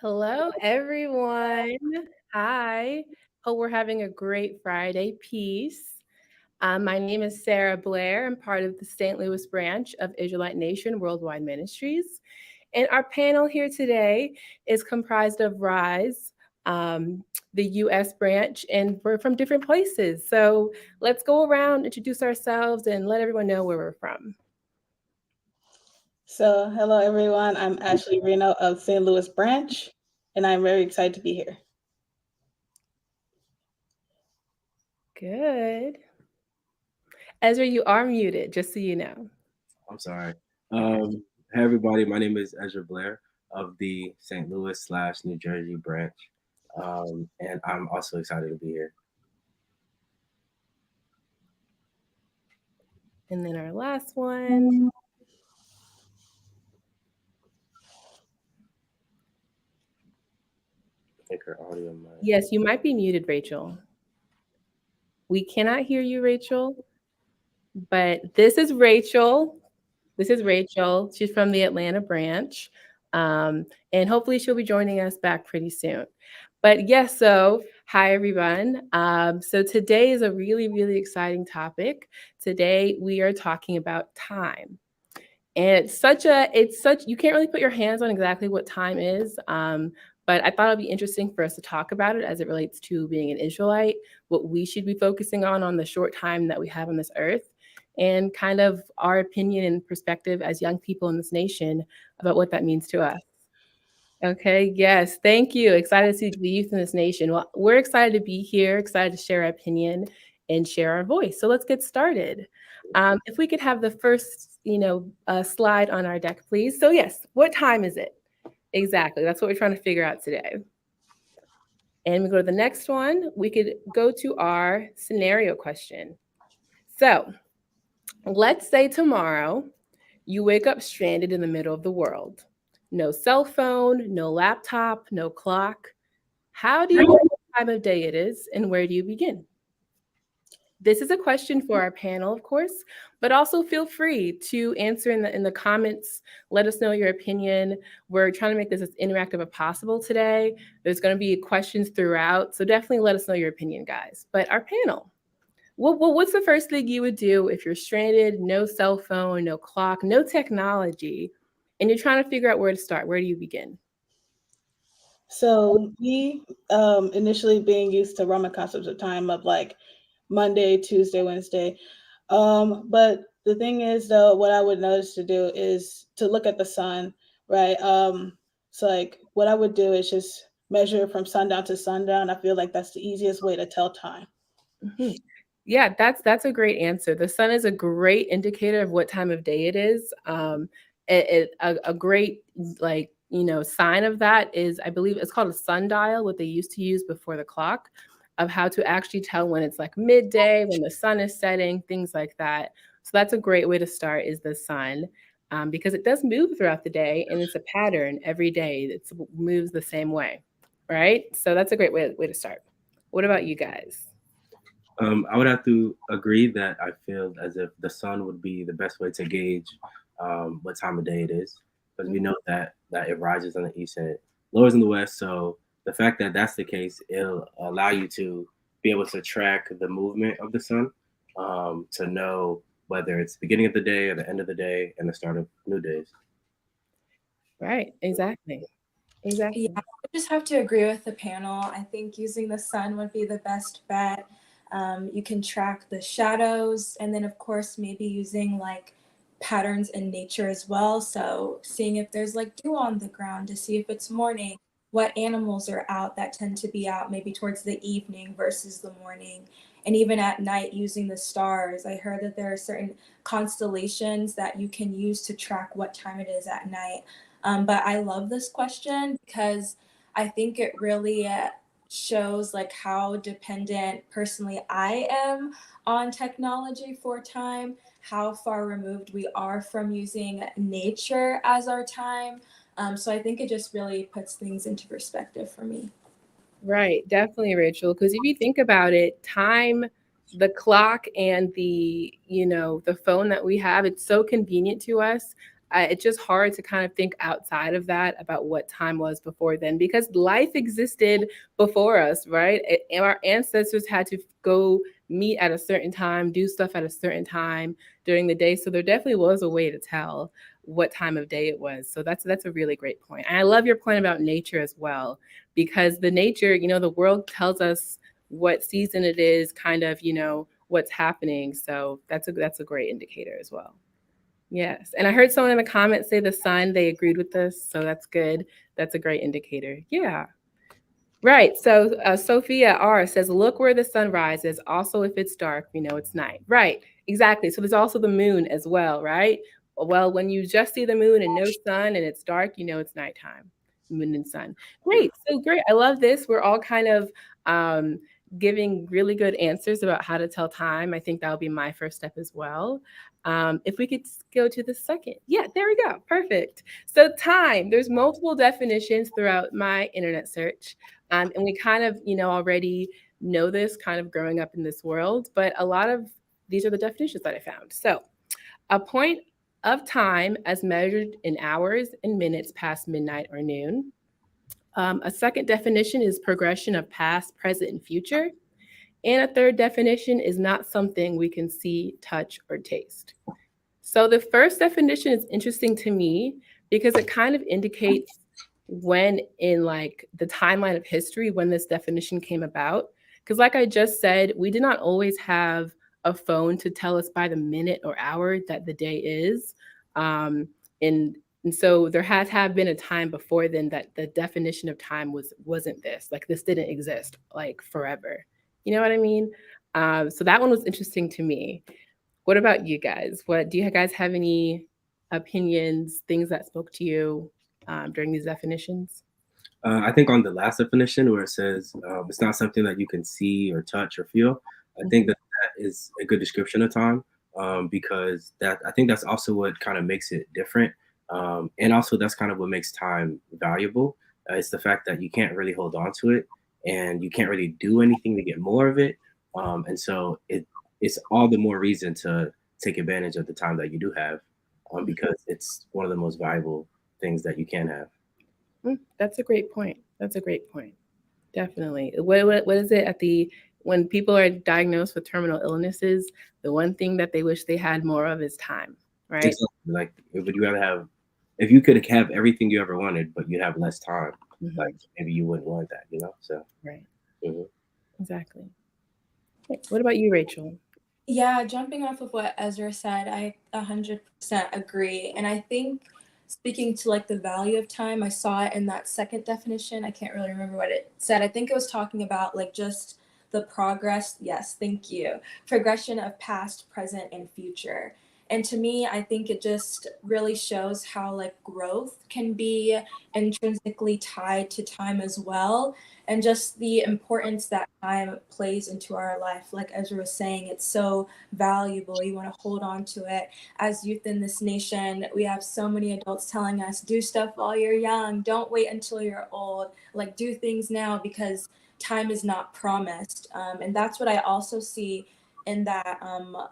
Hello, everyone. Hi. Hope we're having a great Friday. Peace. My name is Sarah Blair. I'm part of the St. Louis branch of Israelite Nation Worldwide Ministries. And our panel here today is comprised of Rise, the U.S. branch, and we're from different places. So let's go around, introduce ourselves, and let everyone know where we're from. So, hello everyone. I'm Ashley Reno of St. Louis branch, and I'm very excited to be here. Good. Ezra, you are muted, just so you know. I'm sorry. Hey everybody, my name is Ezra Blair of the St. Louis/New Jersey branch, and I'm also excited to be here. And then our last one. I think her audio might. Yes, you might be muted, Rachel. We cannot hear you, Rachel. But this is Rachel. This is Rachel. She's from the Atlanta branch. And hopefully she'll be joining us back pretty soon. But yes, so hi everyone. So today is a really, really exciting topic. Today we are talking about time. And you can't really put your hands on exactly what time is. But I thought it'd be interesting for us to talk about it as it relates to being an Israelite, what we should be focusing on the short time that we have on this earth, and kind of our opinion and perspective as young people in this nation about what that means to us. Okay, yes, thank you. Excited to see the youth in this nation. Well, we're excited to be here, excited to share our opinion and share our voice. So let's get started. If we could have the first, slide on our deck, please. So yes, what time is it? Exactly, that's what we're trying to figure out today. And we go to the next one. We could go to our scenario question. So let's say tomorrow you wake up stranded in the middle of the world. No cell phone, no laptop, no clock. How do you know what time of day it is and where do you begin? This is a question for our panel, of course, but also feel free to answer in the comments. Let us know your opinion. We're trying to make this as interactive as possible today. There's going to be questions throughout, so definitely let us know your opinion, guys. But our panel, what's the first thing you would do if you're stranded, no cell phone, no clock, no technology, and you're trying to figure out where to start? Where do you begin? So, we initially being used to Roman concepts of time of like Monday, Tuesday, Wednesday. But the thing is, though, what I would notice to do is to look at the sun, right? So, like, what I would do is just measure from sundown to sundown. I feel like that's the easiest way to tell time. Mm-hmm. Yeah, that's a great answer. The sun is a great indicator of what time of day it is. A great sign of that is, I believe it's called a sundial, what they used to use before the clock, of how to actually tell when it's like midday, when the sun is setting, things like that. So that's a great way to start, is the sun, because it does move throughout the day and it's a pattern every day. It moves the same way, right? So that's a great way to start. What about you guys? I would have to agree that I feel as if the sun would be the best way to gauge what time of day it is, because we know that it rises on the east and it lowers in the west. So the fact that that's the case, it'll allow you to be able to track the movement of the sun, to know whether it's the beginning of the day or the end of the day and the start of new days. Right, exactly. Exactly. Yeah, I just have to agree with the panel. I think using the sun would be the best bet. You can track the shadows, and then of course maybe using like patterns in nature as well. So seeing if there's like dew on the ground to see if it's morning, what animals are out that tend to be out maybe towards the evening versus the morning. And even at night using the stars. I heard that there are certain constellations that you can use to track what time it is at night. But I love this question because I think it really shows like how dependent personally I am on technology for time, how far removed we are from using nature as our time. So I think it just really puts things into perspective for me. Right, definitely, Rachel. Because if you think about it, time, the clock, and the phone that we have, it's so convenient to us. it's just hard to kind of think outside of that about what time was before then, because life existed before us, right? And our ancestors had to go meet at a certain time, do stuff at a certain time during the day. So there definitely was a way to tell what time of day it was. So that's a really great point. And I love your point about nature as well, because the nature, the world tells us what season it is, kind of, what's happening. So that's a great indicator as well. Yes. And I heard someone in the comments say the sun, they agreed with this. So that's good. That's a great indicator. Yeah. Right. So Sophia R says, look where the sun rises. Also, if it's dark, we know it's night. Right. Exactly. So there's also the moon as well, right? Well, when you just see the moon and no sun and it's dark, it's nighttime. Moon and sun. Great. So great. I love this. We're all kind of giving really good answers about how to tell time. I think that'll be my first step as well. If we could go to the second. Yeah, there we go. Perfect. So time, there's multiple definitions throughout my internet search. And we kind of, already know this kind of growing up in this world, but a lot of these are the definitions that I found. So a point of time as measured in hours and minutes past midnight or noon. A second definition is progression of past, present, and future. And a third definition is not something we can see, touch, or taste. So the first definition is interesting to me because it kind of indicates when in like the timeline of history when this definition came about. Because like I just said, we did not always have a phone to tell us by the minute or hour that the day is. And so there has have been a time before then that the definition of time wasn't this. Like this didn't exist like forever. You know what I mean? So that one was interesting to me. What about you guys? What do you guys have any opinions, things that spoke to you during these definitions? I think on the last definition where it says it's not something that you can see or touch or feel, I think that is a good description of time because I think that's also what kind of makes it different. And also that's kind of what makes time valuable. It's the fact that you can't really hold on to it and you can't really do anything to get more of it. And so it's all the more reason to take advantage of the time that you do have because it's one of the most valuable things that you can have. That's a great point. That's a great point. Definitely. What is it when people are diagnosed with terminal illnesses, the one thing that they wish they had more of is time, right? Exactly. Like, would you rather have, if you could have everything you ever wanted, but you'd have less time, like maybe you wouldn't want that, So right. Mm-hmm. Exactly. What about you, Rachel? Yeah, jumping off of what Ezra said, I 100% agree. And I think speaking to like the value of time, I saw it in that second definition. I can't really remember what it said. I think it was talking about like just the progress. Yes, thank you. Progression of past, present, and future. And to me, I think it just really shows how like growth can be intrinsically tied to time as well. And just the importance that time plays into our life. Like Ezra was saying, it's so valuable. You want to hold on to it. As youth in this nation, we have so many adults telling us, do stuff while you're young. Don't wait until you're old. Like, do things now because time is not promised. And that's what I also see in that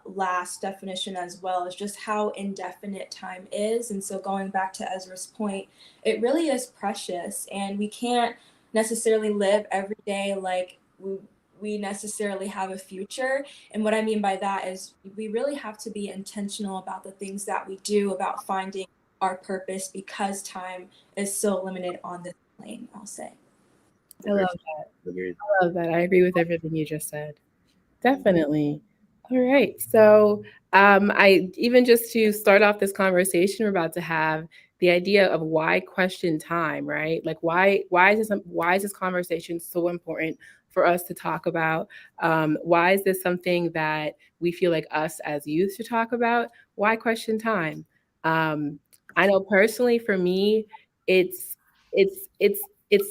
last definition as well, is just how indefinite time is. And so going back to Ezra's point, it really is precious, and we can't necessarily live every day like we necessarily have a future. And what I mean by that is we really have to be intentional about the things that we do, about finding our purpose, because time is so limited on this plane, I'll say. I love that. I love that. I agree with everything you just said. Definitely. All right. So I even just to start off this conversation we're about to have, the idea of why question time, right? Like why is this conversation so important for us to talk about? Why is this something that we feel like us as youth should talk about? Why question time? I know personally for me, it's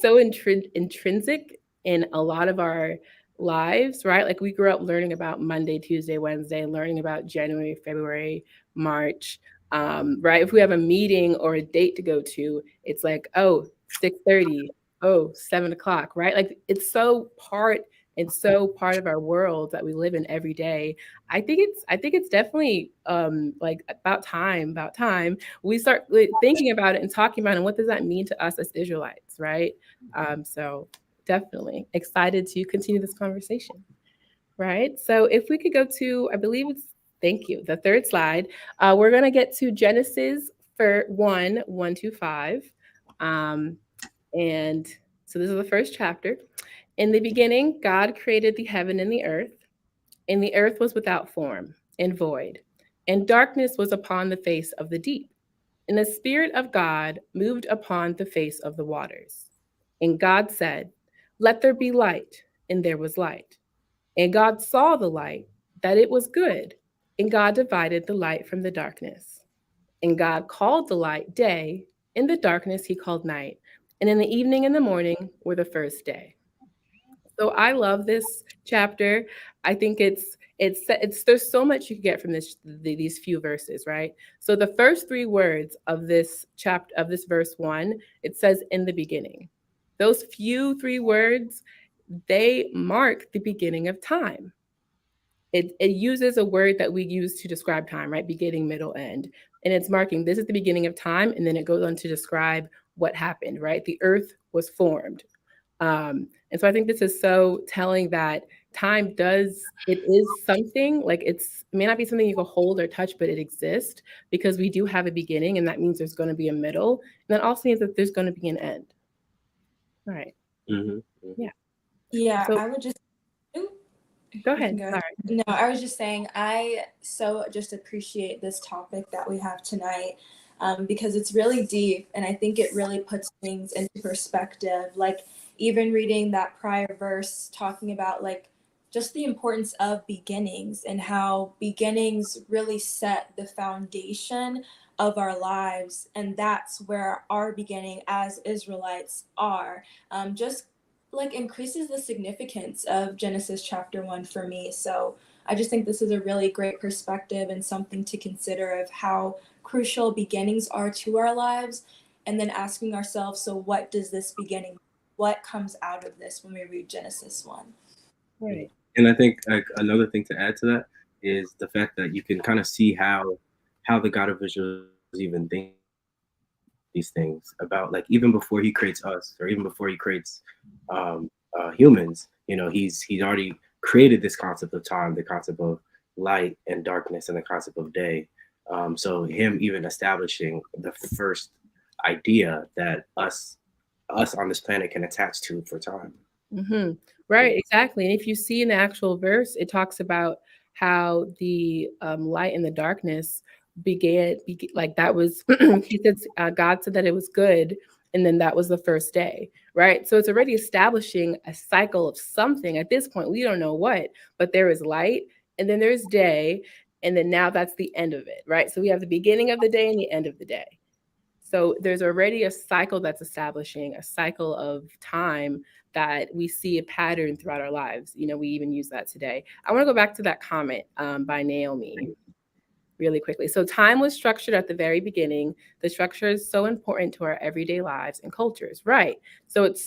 so intrinsic in a lot of our lives, right? Like we grew up learning about Monday, Tuesday, Wednesday, learning about January, February, March, right? If we have a meeting or a date to go to, it's like, 6:30, 7 o'clock, right? Like it's so part It's so part of our world that we live in every day. I think it's definitely like about time we start thinking about it and talking about it, and what does that mean to us as Israelites, right? So definitely excited to continue this conversation. Right. So if we could go to, I believe it's, thank you, the third slide. We're going to get to Genesis for 1 to 5. And so this is the first chapter. In the beginning, God created the heaven and the earth was without form and void, and darkness was upon the face of the deep. And the Spirit of God moved upon the face of the waters. And God said, "Let there be light," and there was light. And God saw the light, that it was good. And God divided the light from the darkness. And God called the light day, and the darkness he called night. And in the evening and the morning were the first day. So I love this chapter. I think it's there's so much you can get from these few verses, right? So the first three words of this chapter, of this verse 1, it says "in the beginning." Those few three words, they mark the beginning of time. It uses a word that we use to describe time, right? Beginning, middle, end. And it's marking this is the beginning of time. And then it goes on to describe what happened, right? The earth was formed. And so I think this is so telling that time it is something, like it may not be something you can hold or touch, but it exists because we do have a beginning, and that means there's going to be a middle. And that also means that there's going to be an end. All right. Yeah. Yeah, So I would just go you ahead. can go. Sorry. No, I was just saying I so just appreciate this topic that we have tonight, because it's really deep, and I think it really puts things into perspective. Like even reading that prior verse talking about like just the importance of beginnings and how beginnings really set the foundation of our lives, and that's where our beginning as Israelites are. Just like increases the significance of Genesis chapter 1 for me. So I just think this is a really great perspective and something to consider of how crucial beginnings are to our lives, and then asking ourselves, so what does this beginning, what comes out of this when we read Genesis 1? Right. And I think like another thing to add to that is the fact that you can kind of see how the God of Israel is even thinking these things about, like, even before he creates us, or even before he creates humans, he's already created this concept of time, the concept of light and darkness, and the concept of day. So him even establishing the first idea that us on this planet can attach to for time. Mm-hmm. Right, exactly. And if you see in the actual verse, it talks about how the light and the darkness like that was, he said, God said that it was good, and then that was the first day, right? So it's already establishing a cycle of something. At this point, we don't know what, but there is light, and then there's day, and then now that's the end of it, right? So we have the beginning of the day and the end of the day. So there's already a cycle that's establishing a cycle of time that we see a pattern throughout our lives. We even use that today. I want to go back to that comment by Naomi really quickly. So time was structured at the very beginning. The structure is so important to our everyday lives and cultures, right? So it's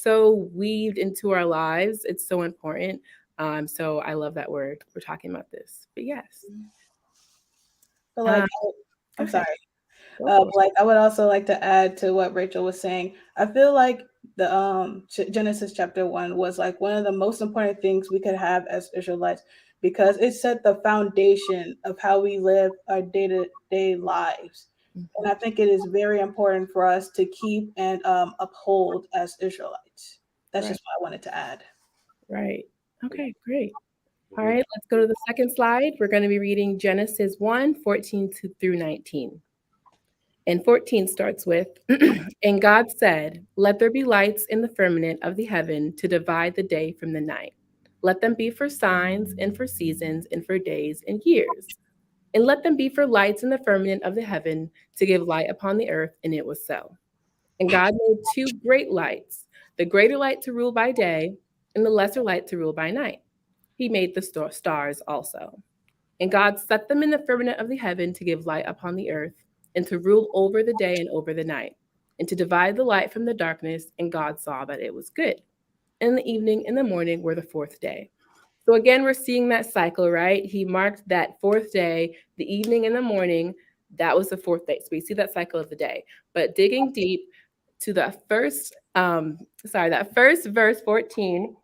so weaved into our lives. It's so important. So I love that word. We're talking about this, but yes. But like, I'm sorry. Like I would also like to add to what Rachel was saying. I feel like the Genesis chapter 1 was like one of the most important things we could have as Israelites, because it set the foundation of how we live our day-to-day lives. And I think it is very important for us to keep and uphold as Israelites. That's just what I wanted to add. Right. Okay, great. All right, let's go to the second slide. We're going to be reading Genesis 1:14 through 19. And 14 starts with, "And God said, Let there be lights in the firmament of the heaven to divide the day from the night. Let them be for signs and for seasons and for days and years. And let them be for lights in the firmament of the heaven to give light upon the earth. And it was so. And God made two great lights, the greater light to rule by day and the lesser light to rule by night. He made the stars also. And God set them in the firmament of the heaven to give light upon the earth, and to rule over the day and over the night, and to divide the light from the darkness. And God saw that it was good. and the evening and the morning were the fourth day. So again, we're seeing that cycle, right? He marked that fourth day, the evening and the morning, that was the fourth day. So we see that cycle of the day. But digging deep to the that first verse 14,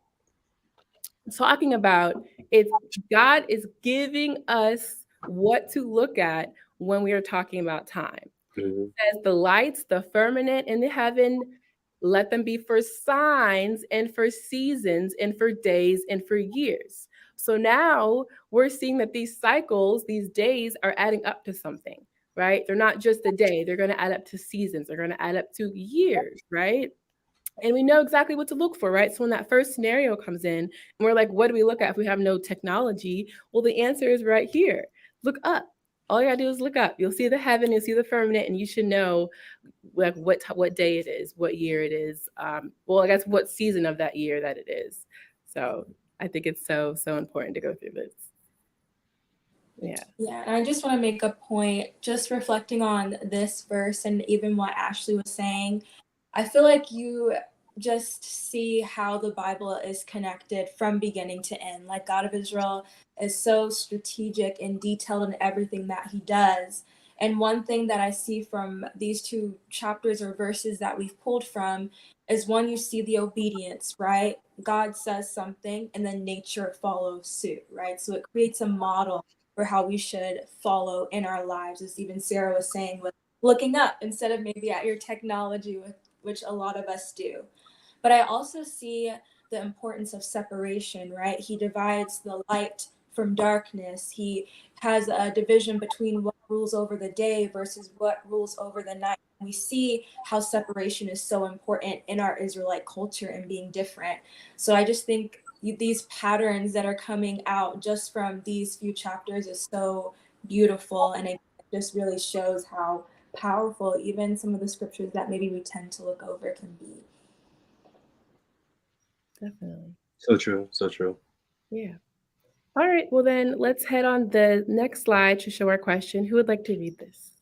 talking about it's God is giving us what to look at when we are talking about time. Mhm. Says the lights, the firmament in the heaven, let them be for signs and for seasons and for days and for years. So now we're seeing that these cycles, these days are adding up to something, right? They're not just a day, they're going to add up to seasons, they're going to add up to years, right? And we know exactly what to look for, right? So when that first scenario comes in and we're like, what do we look at if we have no technology? Well, the answer is right here. Look up. All you gotta do is look up. You'll see the heaven, you'll see the firmament, and you should know like what day it is, what year it is. Well, I guess what season of that year that it is. So I think it's so important to go through this. Yeah. Yeah, and I just want to make a point, just reflecting on this verse and even what Ashley was saying. I feel like you just see how the Bible is connected from beginning to end. Like God of Israel is so strategic and detailed in everything that he does. And one thing that I see from these two chapters or verses that we've pulled from is one, you see the obedience, right? God says something and then nature follows suit, right? So it creates a model for how we should follow in our lives, as even Sarah was saying, with looking up instead of maybe at your technology, with which a lot of us do. But I also see the importance of separation, right? He divides the light from darkness. He has a division between what rules over the day versus what rules over the night. We see how separation is so important in our Israelite culture and being different. So I just think these patterns that are coming out just from these few chapters is so beautiful, and it just really shows how powerful even some of the scriptures that maybe we tend to look over can be. Definitely. So true. So true. Yeah. All right. Well, then let's head on the next slide to show our question. Who would like to read this?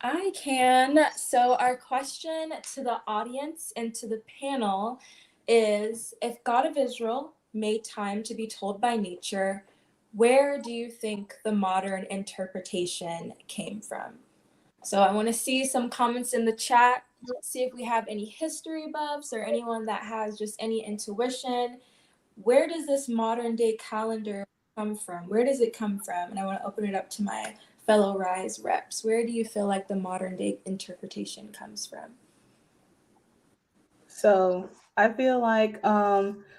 I can. So our question to the audience and to the panel is, if God of Israel made time to be told by nature, where do you think the modern interpretation came from? So I want to see some comments in the chat, see if we have any history buffs or anyone that has just any intuition. Where does this modern day calendar come from? Where does it come from? And I want to open it up to my fellow Rise reps. Where do you feel like the modern day interpretation comes from? So I feel like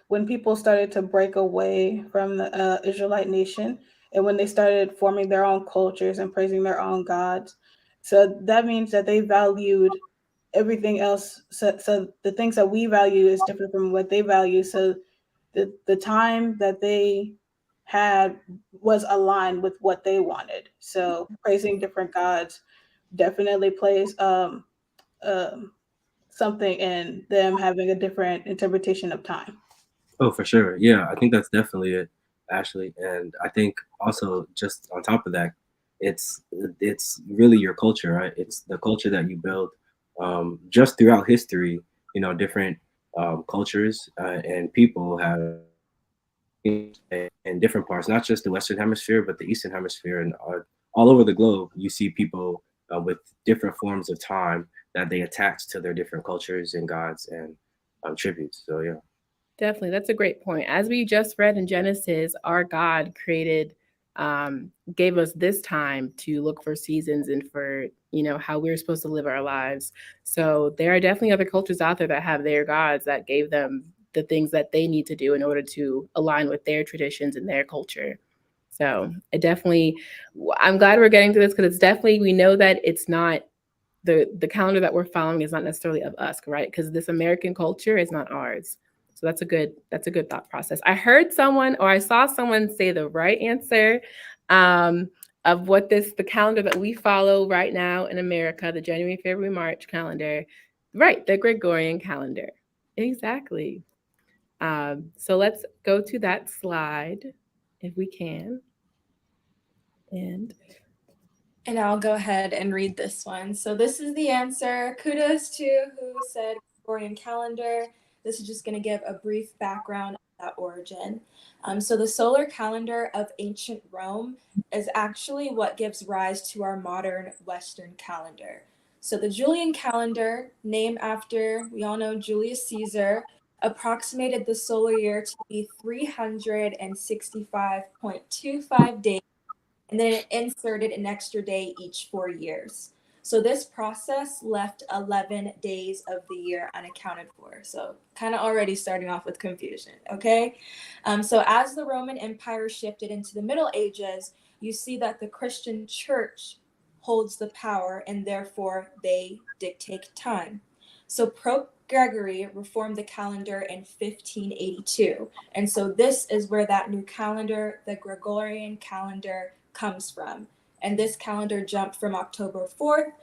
when people started to break away from the Israelite nation, and when they started forming their own cultures and praising their own gods, so that means that they valued everything else. So the things that we value is different from what they value. So the time that they had was aligned with what they wanted. So praising different gods definitely plays um, something in them having a different interpretation of time. Oh, for sure. Yeah, I think that's definitely it, Ashley. And I think also just on top of that, it's really your culture, right? It's the culture that you build just throughout history. You know, different cultures and people have in different parts, not just the Western Hemisphere, but the Eastern Hemisphere, and all over the globe. You see people with different forms of time that they attach to their different cultures and gods and tributes. So yeah. Definitely. That's a great point. As we just read in Genesis, our God gave us this time to look for seasons and for, how we're supposed to live our lives. So there are definitely other cultures out there that have their gods that gave them the things that they need to do in order to align with their traditions and their culture. So I'm glad we're getting to this because it's definitely, we know that it's not the calendar that we're following is not necessarily of us, right? Because this American culture is not ours. So that's a good thought process. I heard someone or I saw someone say the right answer of what the calendar that we follow right now in America, the January, February, March calendar, right? The Gregorian calendar. Exactly. So let's go to that slide if we can. And I'll go ahead and read this one. So this is the answer. Kudos to who said Gregorian calendar. This is just going to give a brief background of that origin. So the solar calendar of ancient Rome is actually what gives rise to our modern Western calendar. So the Julian calendar, named after, we all know, Julius Caesar, approximated the solar year to be 365.25 days, and then it inserted an extra day each 4 years. So this process left 11 days of the year unaccounted for. So kind of already starting off with confusion, okay? So as the Roman Empire shifted into the Middle Ages, you see that the Christian church holds the power and therefore they dictate time. So Pope Gregory reformed the calendar in 1582. And so this is where that new calendar, the Gregorian calendar, comes from. And this calendar jumped from October 4th,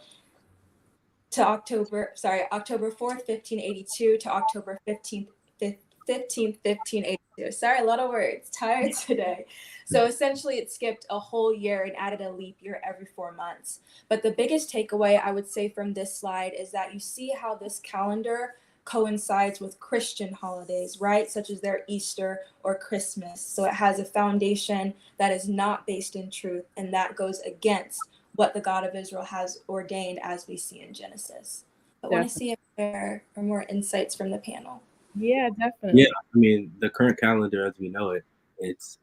1582 to October 15th, 1582. Sorry, a lot of words. Tired today. So essentially it skipped a whole year and added a leap year every 4 months. But the biggest takeaway I would say from this slide is that you see how this calendar coincides with Christian holidays, right? Such as their Easter or Christmas. So it has a foundation that is not based in truth, and that goes against what the God of Israel has ordained, as we see in Genesis. I want to see if there are more insights from the panel. Yeah, definitely. Yeah, I mean, the current calendar as we know it, it's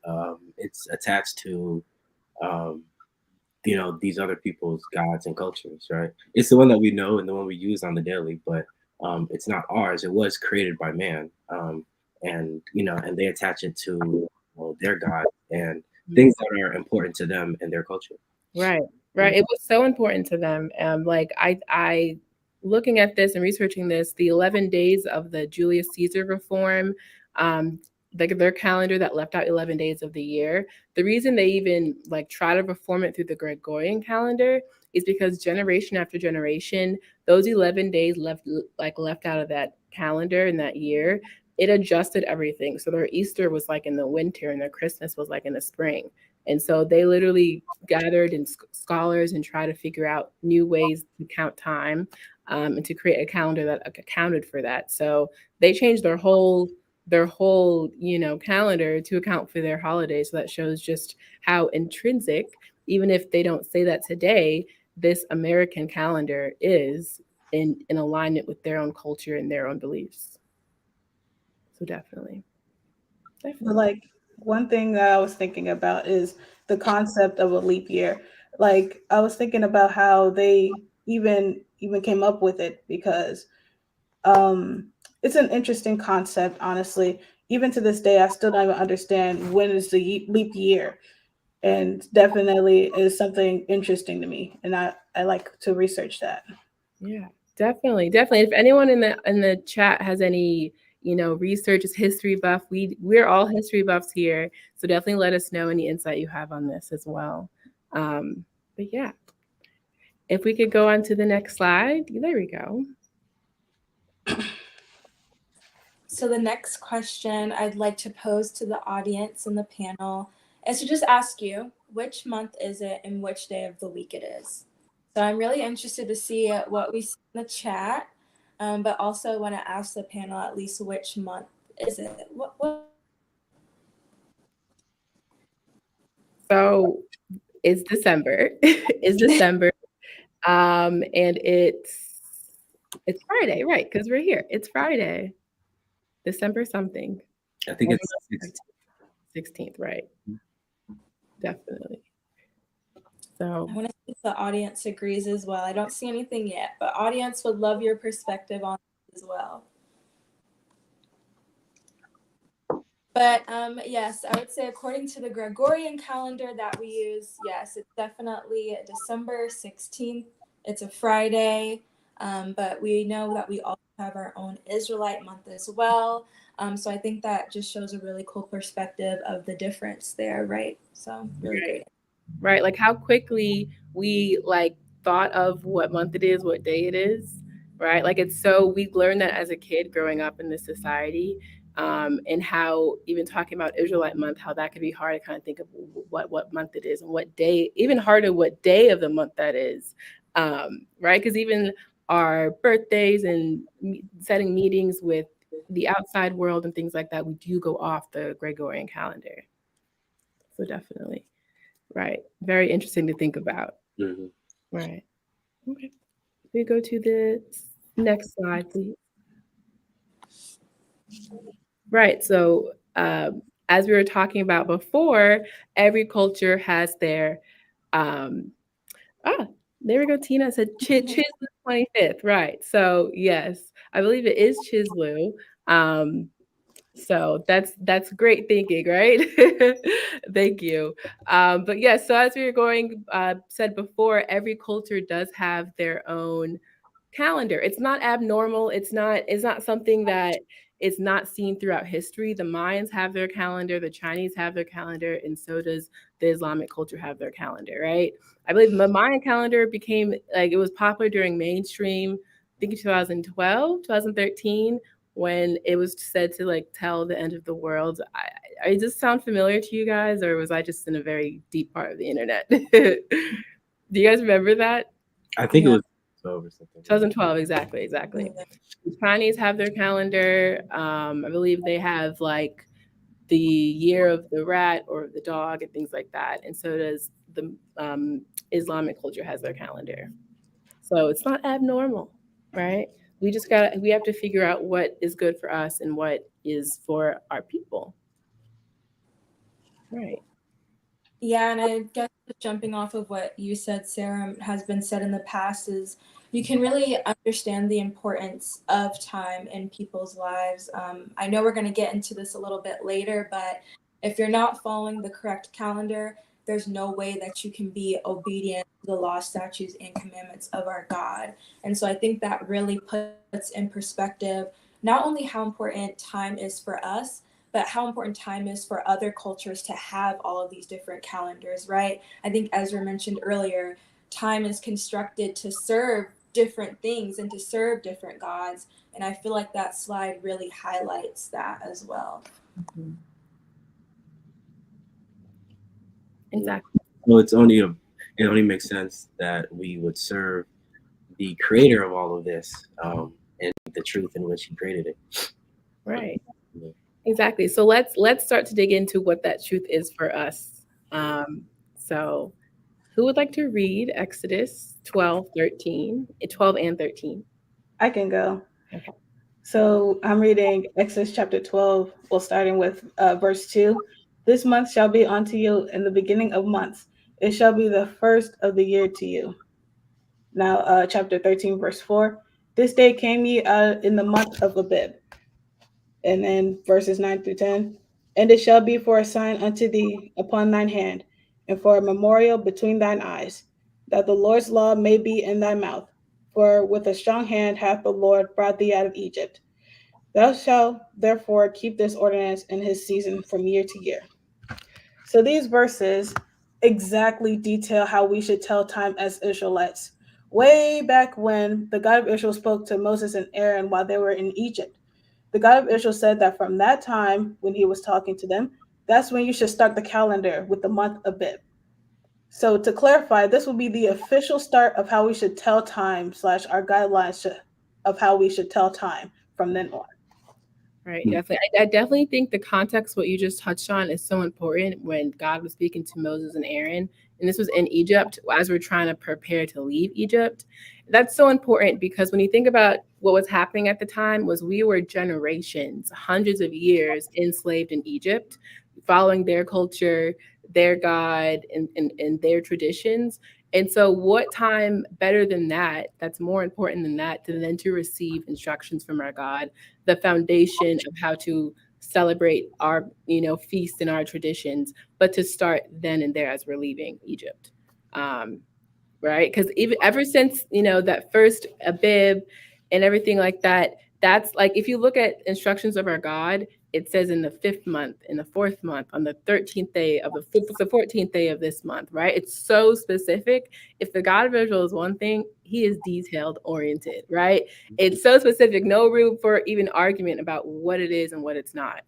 attached to these other people's gods and cultures, right? It's the one that we know and the one we use on the daily, but it's not ours. It was created by man, and they attach it to their god and things that are important to them and their culture. Right. It was so important to them. Like I looking at this and researching this, the 11 days of the Julius Caesar reform, their calendar that left out 11 days of the year. The reason they even like try to reform it through the Gregorian calendar is because generation after generation, those 11 days left out of that calendar in that year, it adjusted everything. So their Easter was like in the winter and their Christmas was like in the spring. And so they literally gathered in scholars and tried to figure out new ways to count time, and to create a calendar that accounted for that. So they changed their whole calendar to account for their holidays. So that shows just how intrinsic, even if they don't say that today, this American calendar is in alignment with their own culture and their own beliefs. So definitely. But like one thing that I was thinking about is the concept of a leap year. Like I was thinking about how they even came up with it, because it's an interesting concept, honestly. Even to this day, I still don't even understand when is the leap year, and definitely is something interesting to me, and I like to research that. Yeah, definitely. If anyone in the chat has any research, is history buff, we're all history buffs here, so definitely let us know any insight you have on this as well. But yeah, if we could go on to the next slide. There we go. So the next question I'd like to pose to the audience and the panel is to just ask you, which month is it and which day of the week it is? So I'm really interested to see what we see in the chat, but also want to ask the panel at least which month is it? So it's December. It's December. And it's Friday, right? Because we're here. It's Friday. December something. I think it's 16th, right? Definitely. So I want to see if the audience agrees as well. I don't see anything yet, but audience would love your perspective on this as well. But yes, I would say according to the Gregorian calendar that we use, yes, it's definitely December 16th. It's a Friday, but we know that we also have our own Israelite month as well. So I think that just shows a really cool perspective of the difference there, right? So really great. Right, like how quickly we thought of what month it is, what day it is, right? Like we've learned that as a kid growing up in this society, and how even talking about Israelite month, how that could be hard to kind of think of what month it is and what day, even harder what day of the month that is, right? Because even our birthdays and setting meetings with the outside world and things like that, we do go off the Gregorian calendar. So definitely. Right. Very interesting to think about. Mm-hmm. Right. Okay. We go to the next slide, please. Right. So as we were talking about before, every culture has their there we go. Tina said Chislew 25th. Right. So yes, I believe it is Chislew. So that's great thinking, right? Thank you. But yeah, so as we were going, said before, every culture does have their own calendar. It's not abnormal. It's not something that is not seen throughout history. The Mayans have their calendar, the Chinese have their calendar, and so does the Islamic culture have their calendar, right? I believe the Mayan calendar became it was popular during mainstream, I think 2012, 2013, when it was said to tell the end of the world. Does this sound familiar to you guys, or was I just in a very deep part of the internet? Do you guys remember that? I think it was 12 or something. 2012, exactly. The Chinese have their calendar. I believe they have the year of the rat or the dog and things like that. And so does the Islamic culture has their calendar. So it's not abnormal, right? We have to figure out what is good for us and what is for our people. Right. Yeah, and I guess jumping off of what you said, Sarah, has been said in the past is you can really understand the importance of time in people's lives. I know we're going to get into this a little bit later, but if you're not following the correct calendar, there's no way that you can be obedient to the law, statutes, and commandments of our God. And so I think that really puts in perspective not only how important time is for us, but how important time is for other cultures to have all of these different calendars, right? I think Ezra mentioned earlier, time is constructed to serve different things and to serve different gods. And I feel like that slide really highlights that as well. Mm-hmm. Exactly. Well, it only makes sense that we would serve the creator of all of this and the truth in which he created it. Right. Yeah. Exactly. So let's start to dig into what that truth is for us. So who would like to read Exodus 12 and 13? I can go. Okay. So I'm reading Exodus chapter 12, starting with verse 2. This month shall be unto you in the beginning of months. It shall be the first of the year to you. Now, chapter 13, verse 4. This day came ye out in the month of Abib. And then verses 9 through 10. And it shall be for a sign unto thee upon thine hand, and for a memorial between thine eyes, that the Lord's law may be in thy mouth. For with a strong hand hath the Lord brought thee out of Egypt. Thou shalt therefore keep this ordinance in his season from year to year. So these verses exactly detail how we should tell time as Israelites. Way back when the God of Israel spoke to Moses and Aaron while they were in Egypt, the God of Israel said that from that time when he was talking to them, that's when you should start the calendar with the month Abib. So to clarify, this will be the official start of how we should tell time / our guidelines of how we should tell time from then on. Right, definitely. I definitely think the context, what you just touched on, is so important when God was speaking to Moses and Aaron. And this was in Egypt as we're trying to prepare to leave Egypt. That's so important because when you think about what was happening at the time was we were generations, hundreds of years enslaved in Egypt, following their culture, their God, and their traditions. And so what time better than that, that's more important than that, than to receive instructions from our God, the foundation of how to celebrate our, feast and our traditions, but to start then and there as we're leaving Egypt. Right? Because even ever since, that first Abib and everything like that, that's like, if you look at instructions of our God, it says in the 5th month, in the 4th month, on the 13th day of the 14th day of this month, right? It's so specific. If the God of Israel is one thing, he is detailed oriented, right? It's so specific, no room for even argument about what it is and what it's not.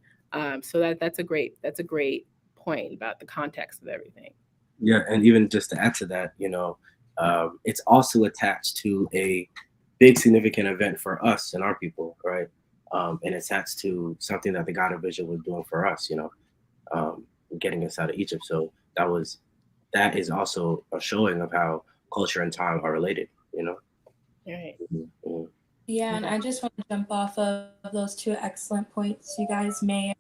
So that's a great point about the context of everything. Yeah, and even just to add to that, it's also attached to a big significant event for us and our people, right? and attached to something that the God of Israel was doing for us, getting us out of Egypt. So that is also a showing of how culture and time are related, Right. Mhm. Yeah, and I just want to jump off of those two excellent points you guys made.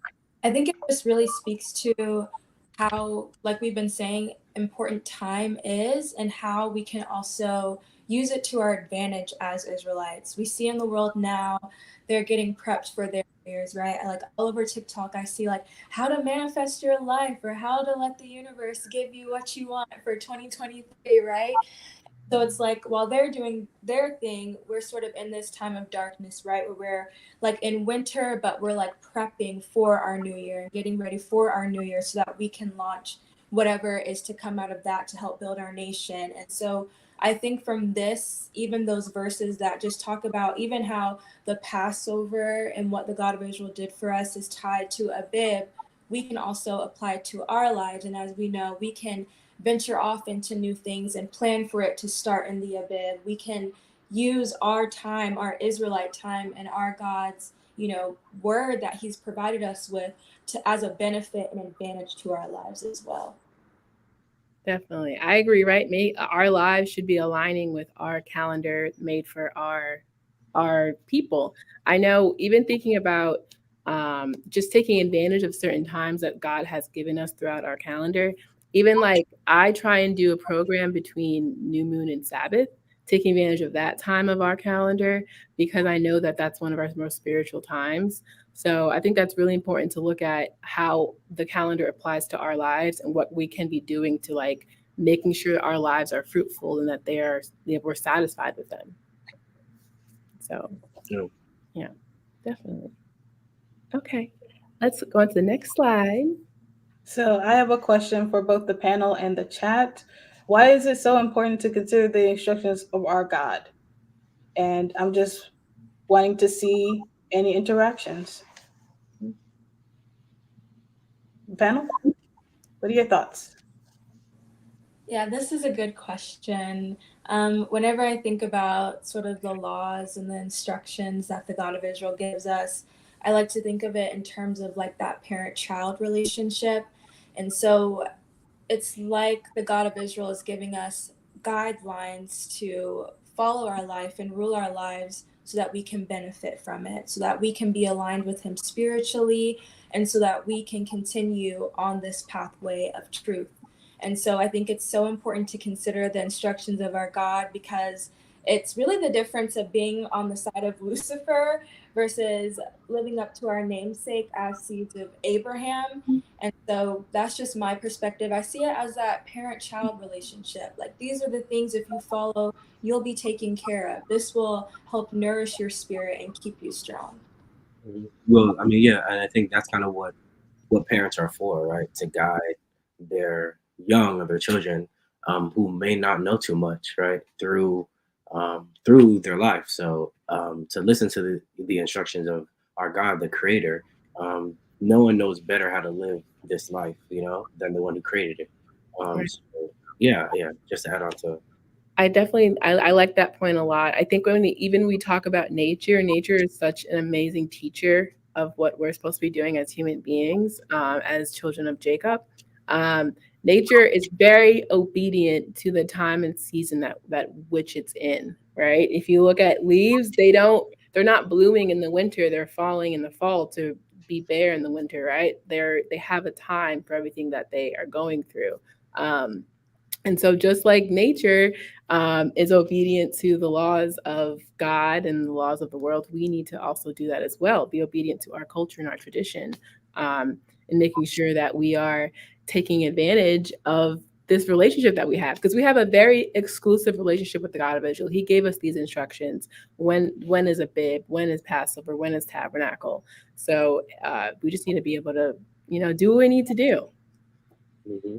I think it just really speaks to how, like we've been saying, important time is and how we can also use it to our advantage as Israelites. We see in the world now, they're getting prepped for their years, right? Like all over TikTok, I see like how to manifest your life or how to let the universe give you what you want for 2023, right? So it's like while they're doing their thing, we're sort of in this time of darkness, right? Where we're like in winter, but we're like prepping for our new year and getting ready for our new year so that we can launch whatever is to come out of that to help build our nation. And so I think from this, even those verses that just talk about even how the Passover and what the God of Israel did for us is tied to a bib, we can also apply it to our lives. And as we know, we can venture off into new things and plan for it to start in the Abib. We can use our time, our Israelite time, and our God's, word that He's provided us with to as a benefit and advantage to our lives as well. Definitely. I agree, right? Our lives should be aligning with our calendar made for our people. I know even thinking about just taking advantage of certain times that God has given us throughout our calendar. Even like I try and do a program between new moon and Sabbath, taking advantage of that time of our calendar because I know that that's one of our most spiritual times. So I think that's really important to look at how the calendar applies to our lives and what we can be doing to like making sure our lives are fruitful and that we're satisfied with them. So yeah, definitely. Okay, let's go on to the next slide. So I have a question for both the panel and the chat. Why is it so important to consider the instructions of our God? And I'm just wanting to see any interactions. Panel, what are your thoughts? Yeah, this is a good question. Whenever I think about sort of the laws and the instructions that the God of Israel gives us, I like to think of it in terms of like that parent-child relationship. And so it's like the God of Israel is giving us guidelines to follow our life and rule our lives so that we can benefit from it, so that we can be aligned with Him spiritually, and so that we can continue on this pathway of truth. And so I think it's so important to consider the instructions of our God because it's really the difference of being on the side of Lucifer versus living up to our namesake as seeds of Abraham. And so that's just my perspective. I see it as that parent-child relationship. Like these are the things if you follow, you'll be taken care of. This will help nourish your spirit and keep you strong. Well, I mean, yeah, and I think that's kind of what parents are for, right? To guide their young or their children who may not know too much, right, through their life. So to listen to the instructions of our God, the Creator, no one knows better how to live this life, than the one who created it. Right. So, yeah. Just to add on to. I like that point a lot. I think when we talk about nature is such an amazing teacher of what we're supposed to be doing as human beings, as children of Jacob. Nature is very obedient to the time and season that which it's in, right? If you look at leaves, they're not blooming in the winter, they're falling in the fall to be bare in the winter, right? They have a time for everything that they are going through. And so just like nature is obedient to the laws of God and the laws of the world, we need to also do that as well, be obedient to our culture and our tradition, and making sure that we are taking advantage of this relationship that we have, because we have a very exclusive relationship with the God of Israel. He gave us these instructions. When is a bib, when is Passover, when is tabernacle. So we just need to be able to, do what we need to do. Mm-hmm.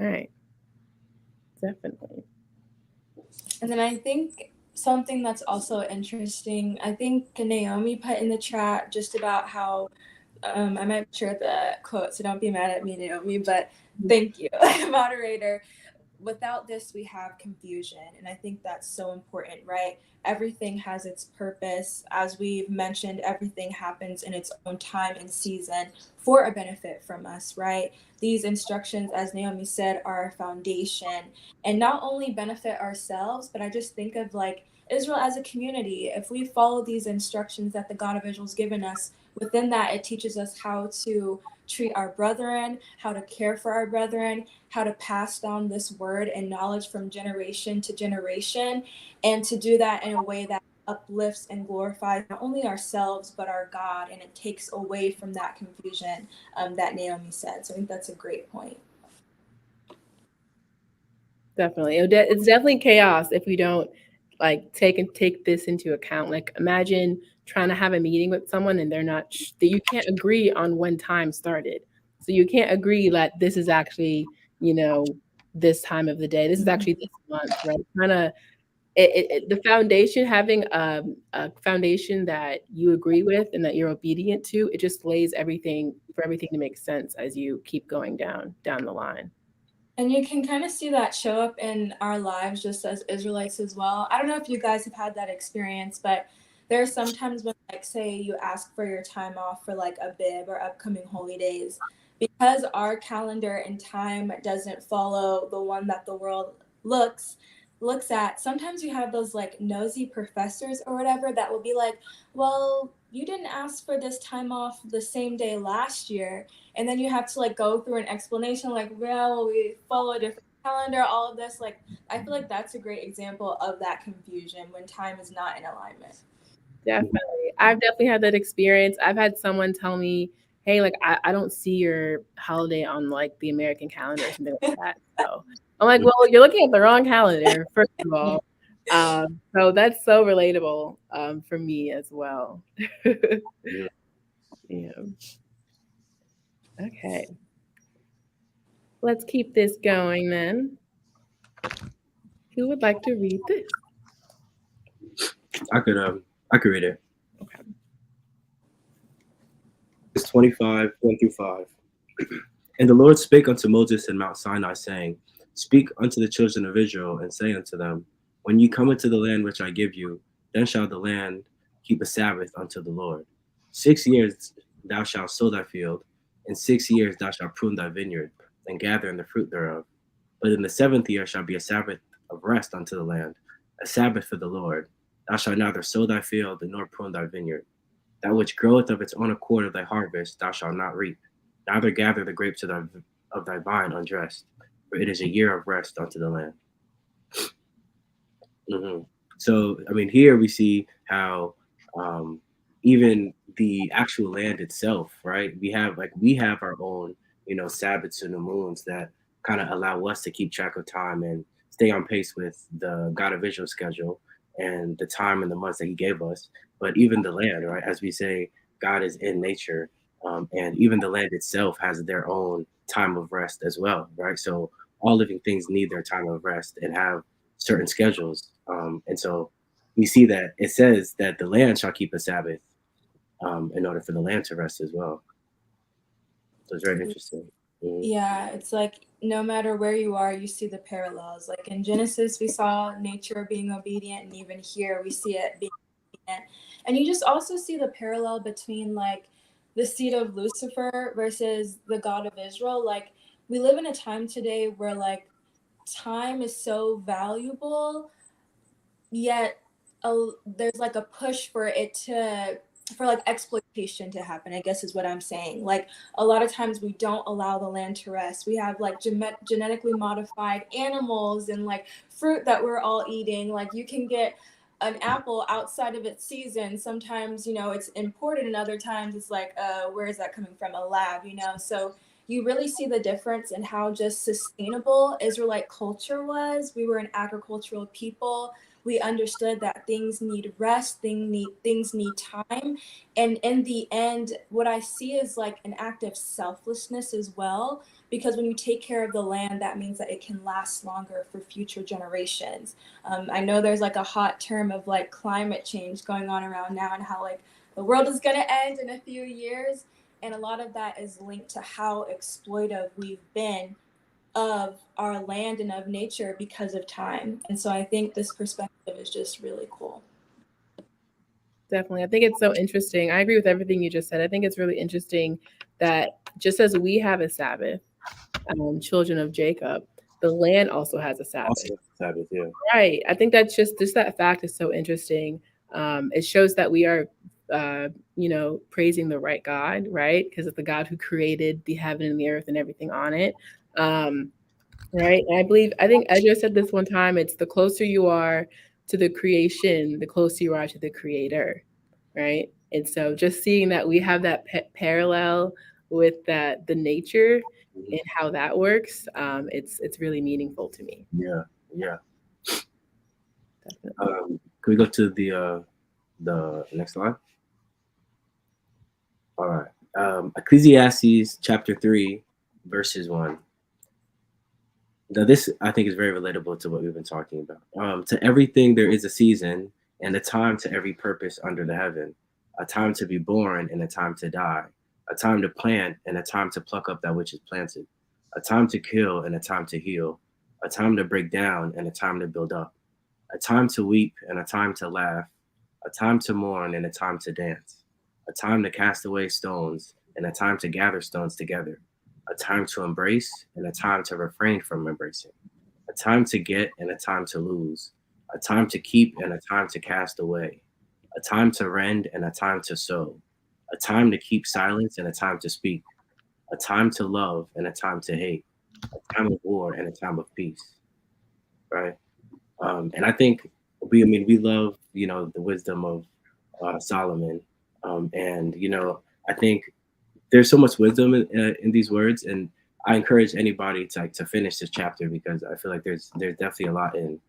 All right. Definitely. And then I think something that's also interesting, I think Naomi put in the chat just about how, I might share the quote, so don't be mad at me, Naomi, but thank you, moderator. without this, we have confusion. And I think that's so important, right? Everything has its purpose. As we've mentioned, everything happens in its own time and season for a benefit from us, right? These instructions, as Naomi said, are our foundation and not only benefit ourselves, but I just think of like Israel as a community. If we follow these instructions that the God of Israel's given us, within that, it teaches us how to treat our brethren, how to care for our brethren, how to pass down this word and knowledge from generation to generation, and to do that in a way that uplifts and glorifies not only ourselves but our God, and it takes away from that confusion that Naomi said. So I think that's a great point. Definitely. It's definitely chaos if we don't like take this into account. Like imagine trying to have a meeting with someone and they're not that you can't agree on when time started. So you can't agree that this is actually, this time of the day. This is actually this month, right? Kind of the foundation, having a foundation that you agree with and that you're obedient to, it just lays everything for everything to make sense as you keep going down the line. And you can kind of see that show up in our lives just as Israelites as well. I don't know if you guys have had that experience, but there are sometimes when, like, say you ask for your time off for like a bib or upcoming holy days, because our calendar and time doesn't follow the one that the world looks at. Sometimes you have those like nosy professors or whatever that will be like, well, you didn't ask for this time off the same day last year, and then you have to like go through an explanation like, well, we follow a different calendar, all of this. Like, I feel like that's a great example of that confusion when time is not in alignment. Definitely. I've definitely had that experience. I've had someone tell me, hey, like I don't see your holiday on like the American calendar or something like that. So I'm like, well, you're looking at the wrong calendar, first of all. So that's so relatable for me as well. Yeah. Okay. Let's keep this going then. Who would like to read this? I could read it. Okay. It's 25, 1 through 5. And the Lord spake unto Moses in Mount Sinai, saying, Speak unto the children of Israel, and say unto them, When ye come into the land which I give you, then shall the land keep a Sabbath unto the Lord. 6 years thou shalt sow thy field, and 6 years thou shalt prune thy vineyard, and gather in the fruit thereof. But in the 7th year shall be a Sabbath of rest unto the land, a Sabbath for the Lord. Thou shalt neither sow thy field, nor prune thy vineyard. That which groweth of its own accord of thy harvest thou shalt not reap, neither gather the grapes of thy vine undressed, for it is a year of rest unto the land. So, I mean, here we see how even the actual land itself, right? We have our own, Sabbaths and the moons that kind of allow us to keep track of time and stay on pace with the God of Israel schedule and the time and the months that He gave us. But even the land, right? As we say, God is in nature, and even the land itself has their own time of rest as well, right? So all living things need their time of rest and have certain schedules. And so we see that it says that the land shall keep a Sabbath in order for the land to rest as well. So it's very interesting. Yeah, it's like no matter where you are, you see the parallels. Like in Genesis, we saw nature being obedient, and even here we see it being obedient. And you just also see the parallel between like the seed of Lucifer versus the God of Israel. Like we live in a time today where like time is so valuable, yet there's like a push for like exploitation to happen, I guess is what I'm saying. Like a lot of times we don't allow the land to rest. We have like genetically modified animals and like fruit that we're all eating. Like you can get an apple outside of its season. Sometimes, it's imported, and other times it's like, where is that coming from? A lab. So you really see the difference in how just sustainable Israelite culture was. We were an agricultural people. We understood that things need rest, things need time. And in the end, what I see is like an act of selflessness as well, because when you take care of the land, that means that it can last longer for future generations. I know there's like a hot term of like climate change going on around now, and how like the world is going to end in a few years. And a lot of that is linked to how exploitive we've been of our land and of nature because of time. And so I think this perspective is just really cool. Definitely. I think it's so interesting. I agree with everything you just said. I think it's really interesting that just as we have a Sabbath, children of Jacob, the land also has a Sabbath. Also, Sabbath, yeah. Right. I think that's just that fact is so interesting. It shows that we are, praising the right God, right? Because it's the God who created the heaven and the earth and everything on it. Right. And I think Ezra said this one time, it's the closer you are to the creation, the closer you are to the creator. Right. And so just seeing that we have that parallel with the nature and how that works, it's really meaningful to me. Yeah. Definitely. Can we go to the next slide? All right. Ecclesiastes chapter 3, verses 1. Now, this I think is very relatable to what we've been talking about. To everything there is a season and a time to every purpose under the heaven, a time to be born and a time to die, a time to plant and a time to pluck up that which is planted, a time to kill and a time to heal, a time to break down and a time to build up, a time to weep and a time to laugh, a time to mourn and a time to dance, a time to cast away stones and a time to gather stones together, a time to embrace and a time to refrain from embracing, a time to get and a time to lose, a time to keep and a time to cast away, a time to rend and a time to sow, a time to keep silence and a time to speak, a time to love and a time to hate, a time of war and a time of peace. Right. And I think we love, the wisdom of Solomon. And, I think there's so much wisdom in these words. And I encourage anybody to finish this chapter because I feel like there's definitely a lot in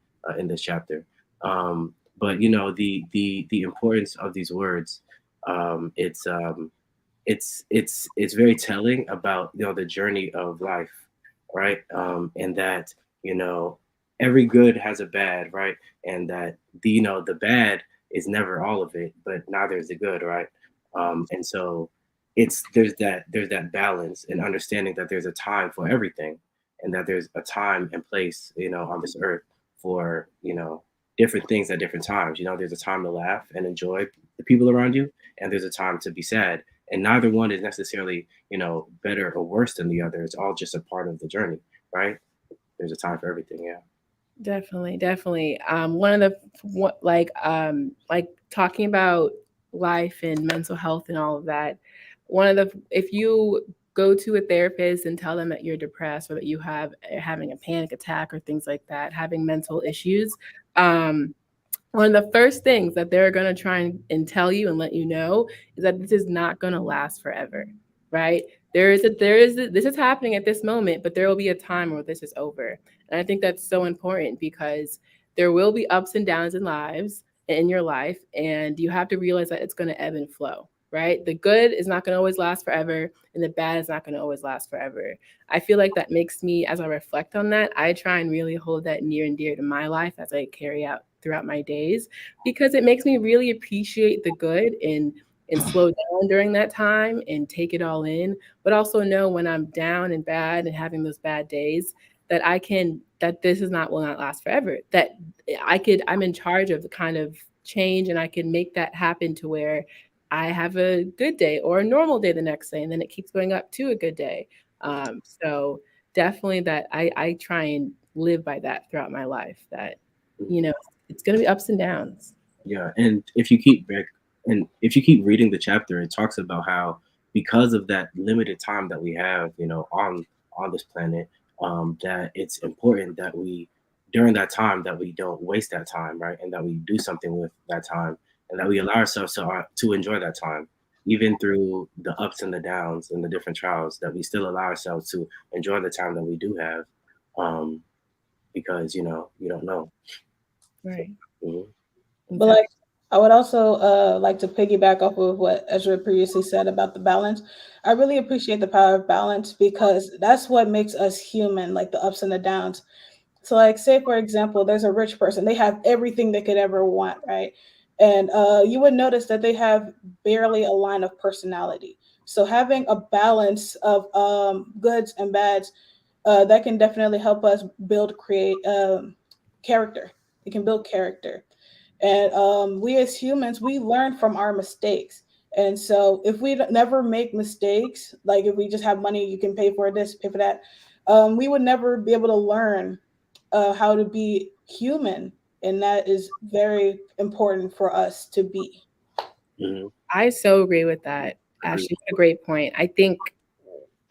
this chapter. But, the importance of these words, it's very telling about, the journey of life. Right. And that, every good has a bad, right? And that the bad is never all of it, but neither is the good, right? And so there's that balance and understanding that there's a time for everything, and that there's a time and place, on this earth for different things at different times. There's a time to laugh and enjoy the people around you, and there's a time to be sad, and neither one is necessarily better or worse than the other. It's all just a part of the journey, right? There's a time for everything. Yeah. Definitely. One of like talking about life and mental health and all of that. If you go to a therapist and tell them that you're depressed or that you have having a panic attack or things like that, having mental issues, one of the first things that they're going to try and tell you and let you know is that this is not going to last forever, right? This is happening at this moment, but there will be a time where this is over. And I think that's so important because there will be ups and downs in your life, and you have to realize that it's going to ebb and flow, right? The good is not going to always last forever, and the bad is not going to always last forever. I feel like that makes me, as I reflect on that, I try and really hold that near and dear to my life as I carry out throughout my days, because it makes me really appreciate the good and slow down during that time and take it all in, but also know when I'm down and bad and having those bad days that this will not last forever, that I'm in charge of the kind of change, and I can make that happen to where I have a good day or a normal day the next day, and then it keeps going up to a good day. So definitely that I try and live by that throughout my life, that, it's going to be ups and downs. Yeah. And if you keep reading the chapter, it talks about how because of that limited time that we have, on this planet, that it's important that during that time, that we don't waste that time, right? And that we do something with that time, and that we allow ourselves to enjoy that time, even through the ups and the downs and the different trials, that we still allow ourselves to enjoy the time that we do have, because, you don't know. Right. Mm-hmm. But I would also like to piggyback off of what Ezra previously said about the balance. I really appreciate the power of balance because that's what makes us human, like the ups and the downs. So like say for example, there's a rich person, they have everything they could ever want, right? And you would notice that they have barely a line of personality. So having a balance of goods and bads that can definitely help us create character. It can build character. And we as humans, we learn from our mistakes. And so if we never make mistakes, like if we just have money, you can pay for this, pay for that, we would never be able to learn how to be human. And that is very important for us to be. Mhm. I so agree with that. Ashley, a great point. I think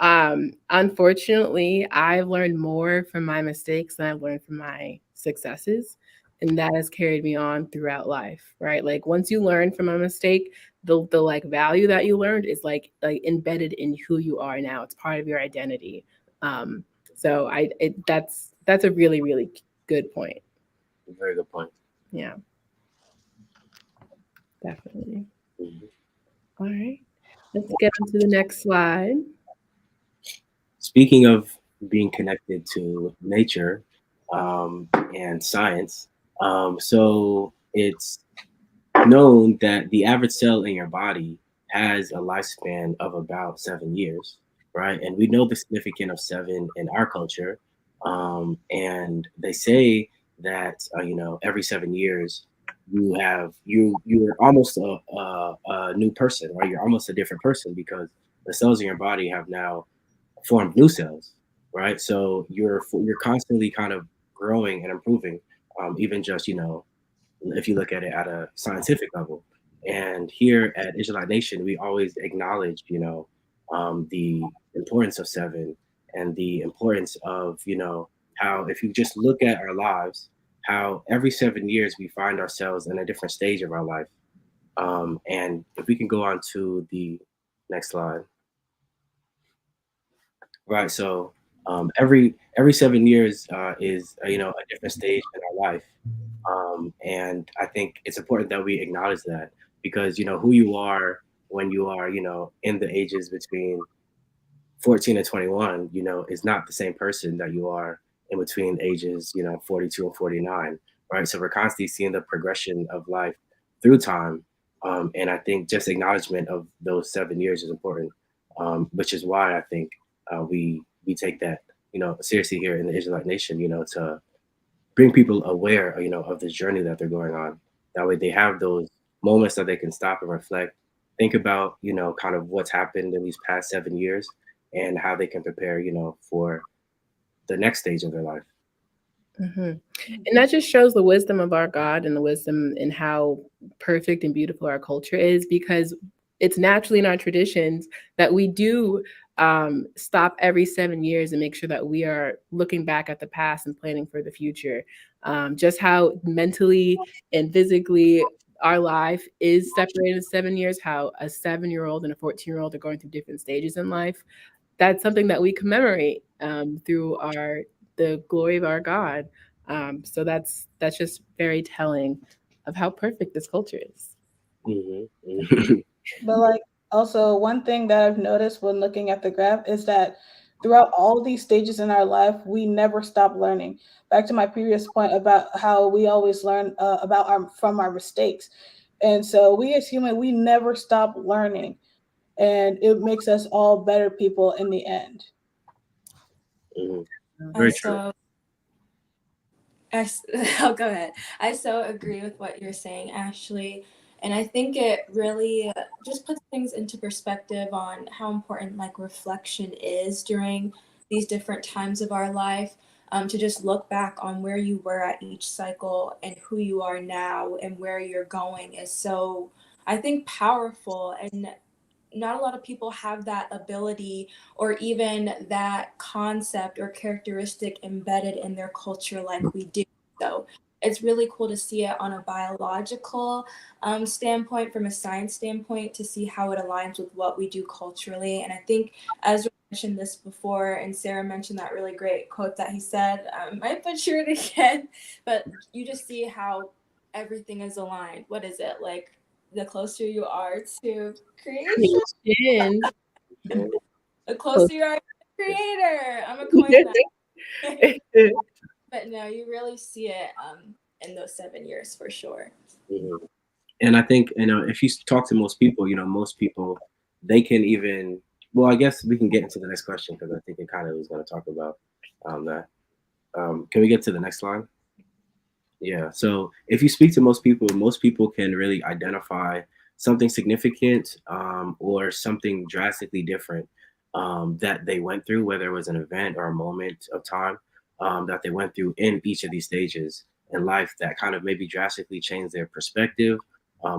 unfortunately, I've learned more from my mistakes than I've learned from my successes. And that has carried me on throughout life, right? Like once you learn from a mistake, the like value that you learned is like embedded in who you are now. It's part of your identity. Um, so that's a really, really good point. Very good point. Yeah, definitely. Mhm. All right. Let's get on to the next slide. Speaking of being connected to nature and science, so it's known that the average cell in your body has a lifespan of about 7 years, right? And we know the significance of seven in our culture. And they say that every 7 years you're almost a new person, right? You're almost a different person because the cells in your body have now formed new cells, right? So you're constantly kind of growing and improving, even just if you look at it at a scientific level. And here at Israelite Nation, we always acknowledge, the importance of seven and the importance of, how if you just look at our lives, how every 7 years we find ourselves in a different stage of our life. And if we can go on to the next slide. Right. So every 7 years is a different stage in our life, and I think it's important that we acknowledge that because who you are when you are in the ages between 14 and 21, is not the same person that you are in between ages 42 and 49, right? So we're constantly seeing the progression of life through time, and I think just acknowledgement of those 7 years is important, which is why I think we take that seriously here in the Israelite Nation, to bring people aware, of this journey that they're going on. That way, they have those moments that they can stop and reflect, think about, kind of what's happened in these past 7 years, and how they can prepare, for the next stage of their life. And that just shows the wisdom of our God and the wisdom in how perfect and beautiful our culture is, because it's naturally in our traditions that we do stop every 7 years and make sure that we are looking back at the past and planning for the future. Just how mentally and physically our life is separated in 7 years, how a 7-year-old and a 14-year-old are going through different stages in life. That's something that we commemorate through the glory of our God. So that's just very telling of how perfect this culture is. Mm-hmm. But like also one thing that I've noticed when looking at the graph is that throughout all these stages in our life, we never stop learning. Back to my previous point about how we always learn about from our mistakes. And so we as human, we never stop learning, and it makes us all better people in the end. Mm-hmm. I Very true. so I'll go ahead. I so agree with what you're saying, Ashley. And I think it really just puts things into perspective on how important like reflection is during these different times of our life. To just look back on where you were at each cycle and who you are now and where you're going is so, I think, powerful. And not a lot of people have that ability or even that concept or characteristic embedded in their culture like we do. So it's really cool to see it on a biological standpoint, from a science standpoint, to see how it aligns with what we do culturally. And I think, as we mentioned this before, and Sarah mentioned that really great quote that he said, I might butcher it again, but you just see how everything is aligned. What is it like? The closer you are to creation, Creation. the closer you are to the creator. I'm a coin that. But no, you really see it in those 7 years for sure. Mm-hmm. And I think if you talk to most people, most people they can even. Well, I guess we can get into the next question because I think it kind of was going to talk about That can we get to the next slide? Yeah. So if you speak to most people can really identify something significant or something drastically different that they went through, whether it was an event or a moment of time that they went through in each of these stages in life that kind of maybe drastically changed their perspective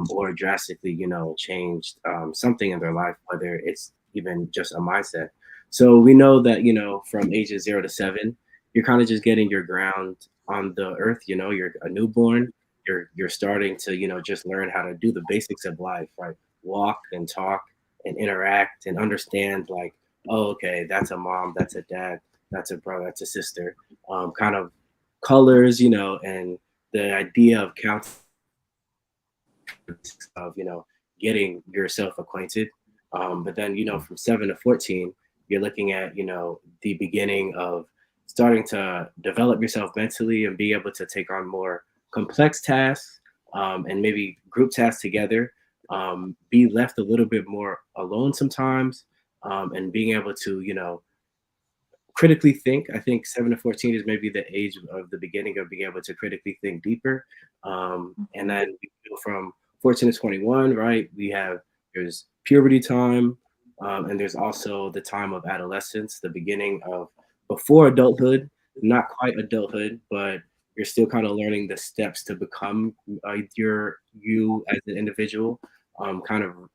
or drastically, changed something in their life, whether it's even just a mindset. So we know that, from ages 0 to 7, you're kind of just getting your ground on the earth. You're a newborn. You're starting to just learn how to do the basics of life, right? Walk and talk and interact and understand, like, oh, okay, that's a mom, that's a dad, that's a brother, that's a sister. Kind of colors, and the idea of counting of getting yourself acquainted. But then from 7 to 14, you're looking at the beginning of starting to develop yourself mentally and be able to take on more complex tasks and maybe group tasks together. Be left a little bit more alone sometimes, and being able to critically think. I think 7 to 14 is maybe the age of the beginning of being able to critically think deeper. And then we go from 14 to 21, right? There's puberty time, and there's also the time of adolescence, the beginning of before adulthood, not quite adulthood, but you're still kind of learning the steps to become you as an individual. Kind of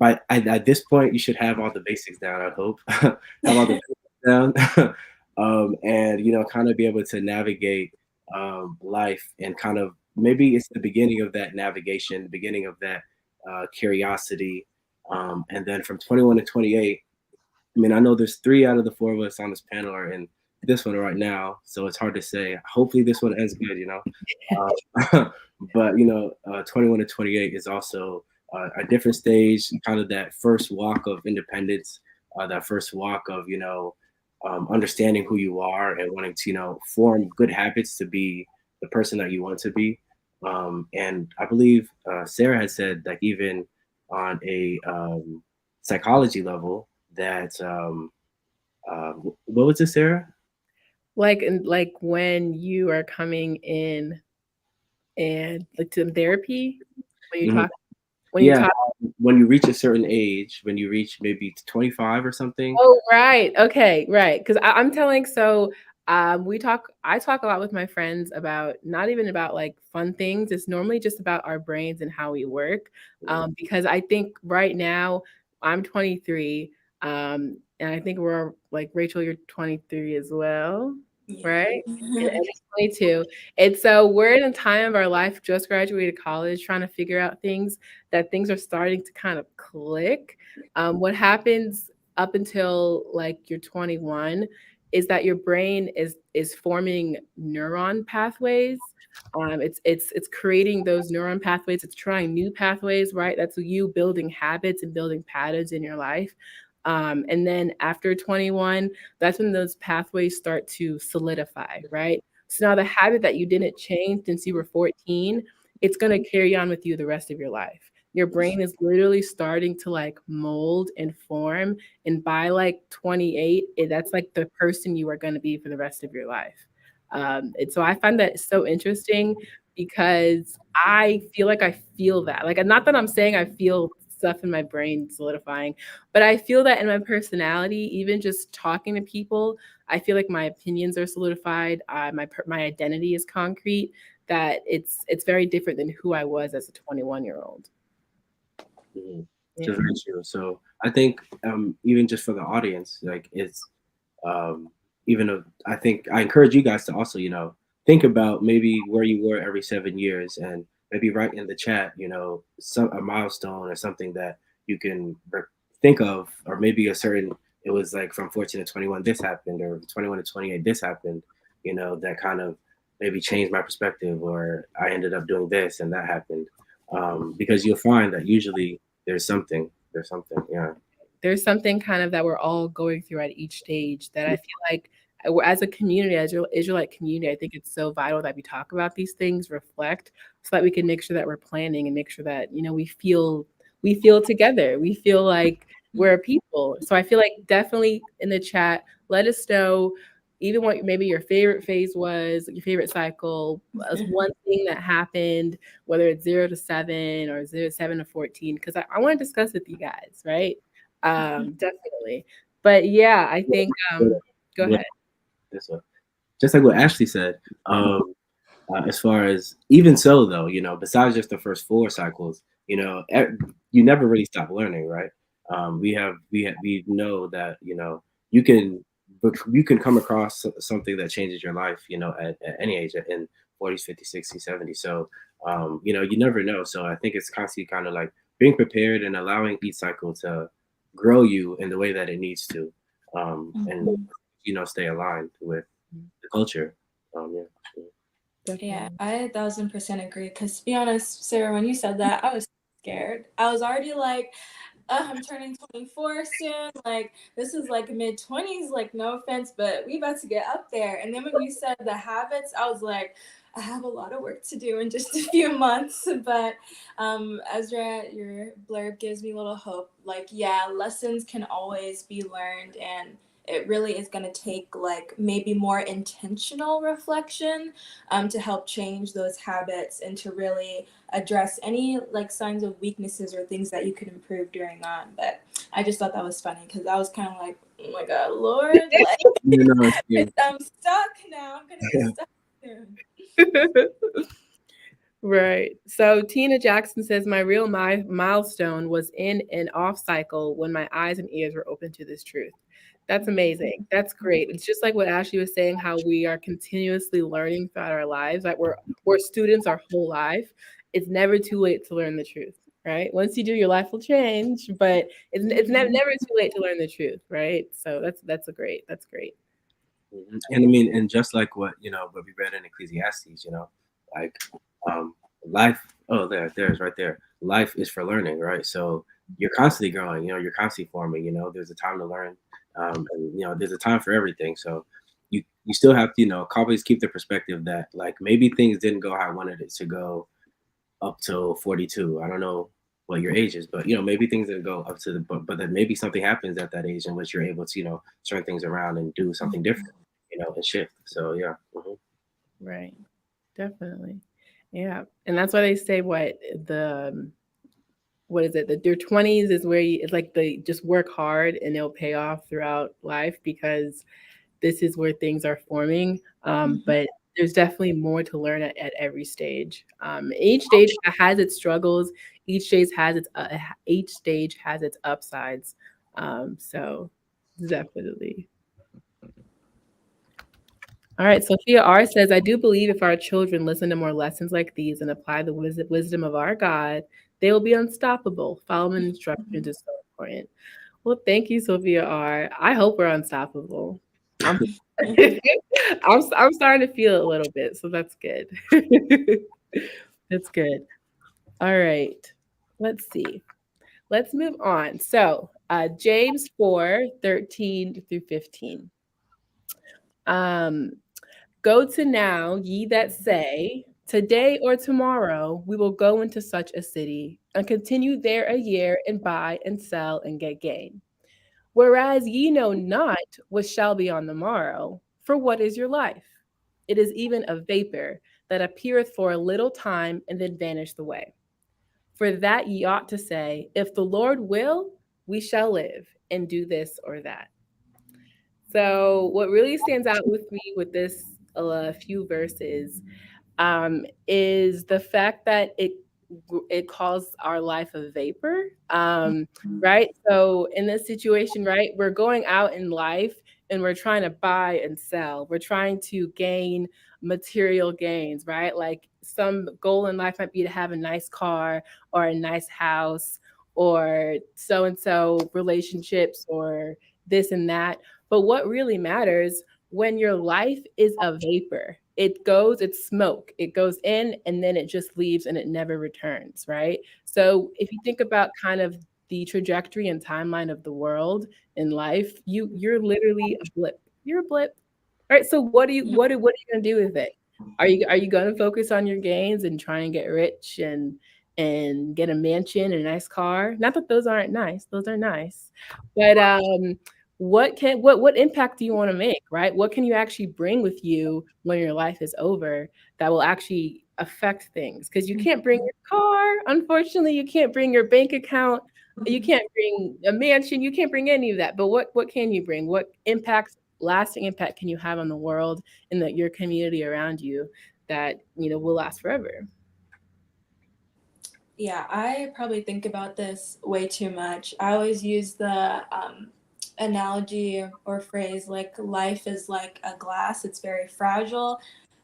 at this point, you should have all the basics down. I hope have all the down and kind of be able to navigate life and kind of maybe it's the beginning of that navigation, beginning of that curiosity, and then from 21 to 28. I mean, I know there's 3 out of the 4 of us on this panel are in this one right now, so it's hard to say. Hopefully this one ends good, but 21 to 28 is also a different stage, kind of that first walk of independence, that first walk of understanding who you are and wanting to form good habits to be the person that you want to be. And I believe Sarah had said, like, even on a psychology level, that what was it, Sarah? Like when you are coming in and like to therapy, when you Mhm. talk when you Yeah, talk. when you reach a certain age, when you reach maybe 25 or something. Oh, right. Okay, right. Because I'm telling I talk a lot with my friends about not even about like fun things. It's normally just about our brains and how we work. Because I think right now I'm 23, and I think we're like Rachel, you're 23 as well, Yeah. right? And Eddie's 22. And so we're in a time of our life, just graduated college, trying to figure out that things are starting to kind of click. What happens up until like you're 21 is that your brain is forming neuron pathways. It's creating those neuron pathways. It's trying new pathways, right? That's you building habits and building patterns in your life. And then after 21, that's when those pathways start to solidify, right? So now the habit that you didn't change since you were 14, it's going to carry on with you the rest of your life. Your brain is literally starting to like mold and form. And by like 28, that's like the person you are going to be for the rest of your life. And so I find that so interesting because I feel like I feel that. Like, not that I'm saying I feel stuff in my brain solidifying, but I feel that in my personality, even just talking to people, I feel like my opinions are solidified. My identity is concrete. That it's very different than who I was as a 21-year-old. Mhm. Yeah. Just very true. So I think even just for the audience, like it's um, even though I think I encourage you guys to also think about maybe where you were every 7 years and maybe write in the chat a milestone or something that you can think of, or maybe it was like from 14 to 21 this happened, or 21 to 28 this happened, that kind of maybe changed my perspective, or I ended up doing this and that happened. Because you'll find that usually there's something, yeah. There's something kind of that we're all going through at each stage that I feel like as a community, as your Israelite community, I think it's so vital that we talk about these things, reflect, so that we can make sure that we're planning and make sure that we feel together. We feel like we're a people. So I feel like definitely in the chat, let us know even what maybe your favorite phase was, your favorite cycle, as one thing that happened, whether it's 0 to 7 or 7 to 14, because I want to discuss with you guys, right? Definitely. But yeah, I think go ahead. This one, just like what Ashley said. As far as even so, though, besides just the first 4 cycles, you never really stop learning, right? We know that you can you can come across something that changes your life, at any age, in 40s, 50s, 60s, 70s. So you never know. So I think it's constantly kind of like being prepared and allowing each cycle to grow you in the way that it needs to, and stay aligned with the culture. Yeah, I 1000% agree. Because to be honest, Sarah, when you said that, I was scared. I was already like, I'm turning 24 soon. Like, this is like mid-20s. Like, no offense, but we about to get up there. And then when you said the habits, I was like, I have a lot of work to do in just a few months. But Ezra, your blurb gives me a little hope. Like, yeah, lessons can always be learned, and it really is going to take like maybe more intentional reflection to help change those habits and to really address any like signs of weaknesses or things that you could improve during that. But I just thought that was funny because I was kind of like, oh my God, Lord, like I'm stuck now. I'm gonna get stuck soon. Right. So Tina Jackson says, my real milestone was in an off cycle when my eyes and ears were open to this truth. That's amazing. That's great. It's just like what Ashley was saying, how we are continuously learning throughout our lives. Like we're students our whole life. It's never too late to learn the truth, right? Once you do, your life will change, but it's never too late to learn the truth, right? So that's great. And I mean, and just like what we read in Ecclesiastes, like life. Oh, there's right there. Life is for learning, right? So you're constantly growing. You're constantly forming. There's a time to learn, and there's a time for everything. So you still have to always keep the perspective that like maybe things didn't go how I wanted it to go up till 42. I don't know what your age is, but maybe things didn't go up to the but then maybe something happens at that age in which you're able to turn things around and do something different, and shift. So yeah. Right. Definitely. Yeah. And that's why they say what is it? Your 20s is where it's like they just work hard and they'll pay off throughout life because this is where things are forming. But there's definitely more to learn at every stage. Each stage has its struggles. Each stage has its upsides. So definitely. All right, Sophia R says, I do believe if our children listen to more lessons like these and apply the wisdom of our God, they will be unstoppable. Following instructions is so important. Well, thank you, Sophia R. I hope we're unstoppable. I'm I'm starting to feel it a little bit, so that's good. That's good. All right. Let's see. Let's move on. So James 4:13 through 15. Go to now, ye that say, today or tomorrow we will go into such a city, and continue there a year, and buy and sell and get gain. Whereas ye know not what shall be on the morrow, for what is your life? It is even a vapor that appeareth for a little time and then vanisheth away. For that ye ought to say, if the Lord will, we shall live and do this or that. So, what really stands out with me with this few verses is the fact that it calls our life a vapor, right? So in this situation, right, we're going out in life and we're trying to buy and sell. We're trying to gain material gains, right? Like some goal in life might be to have a nice car or a nice house or so and so relationships or this and that. But what really matters when your life is a vapor, it's smoke. It goes in and then it just leaves and it never returns, right? So if you think about kind of the trajectory and timeline of the world in life, you're literally a blip. You're a blip. Right? So what are you going to do with it? Are you going to focus on your gains and try and get rich and get a mansion and a nice car? Not that those aren't nice. Those are nice. But what impact do you want to make, right? What can you actually bring with you when your life is over that will actually affect things? Because you can't bring your car, unfortunately, you can't bring your bank account, you can't bring a mansion, you can't bring any of that. But what can you bring? What impacts, lasting impact can you have on the world and your community around you that will last forever? Yeah, I probably think about this way too much. I always use the analogy or phrase like life is like a glass, it's very fragile,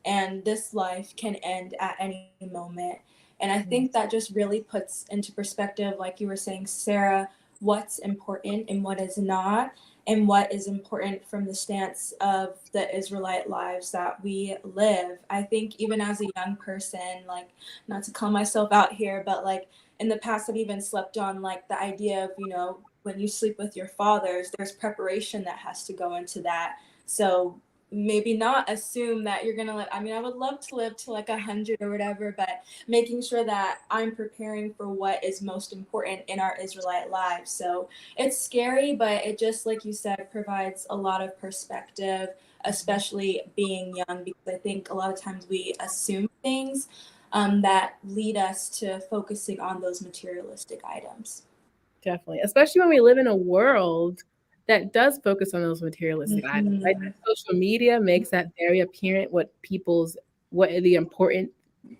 and this life can end at any moment. And I think that just really puts into perspective, like you were saying, Sarah, what's important and what is not, and what is important from the stance of the Israelite lives that we live. I think even as a young person, like, not to call myself out here, but like in the past I've even slept on like the idea of, when you sleep with your fathers, there's preparation that has to go into that. So maybe not assume that you're gonna I would love to live to like 100 or whatever, but making sure that I'm preparing for what is most important in our Israelite lives. So it's scary, but it just, like you said, provides a lot of perspective, especially being young, because I think a lot of times we assume things that lead us to focusing on those materialistic items. Definitely, especially when we live in a world that does focus on those materialistic items, right? Social media makes that very apparent, what the important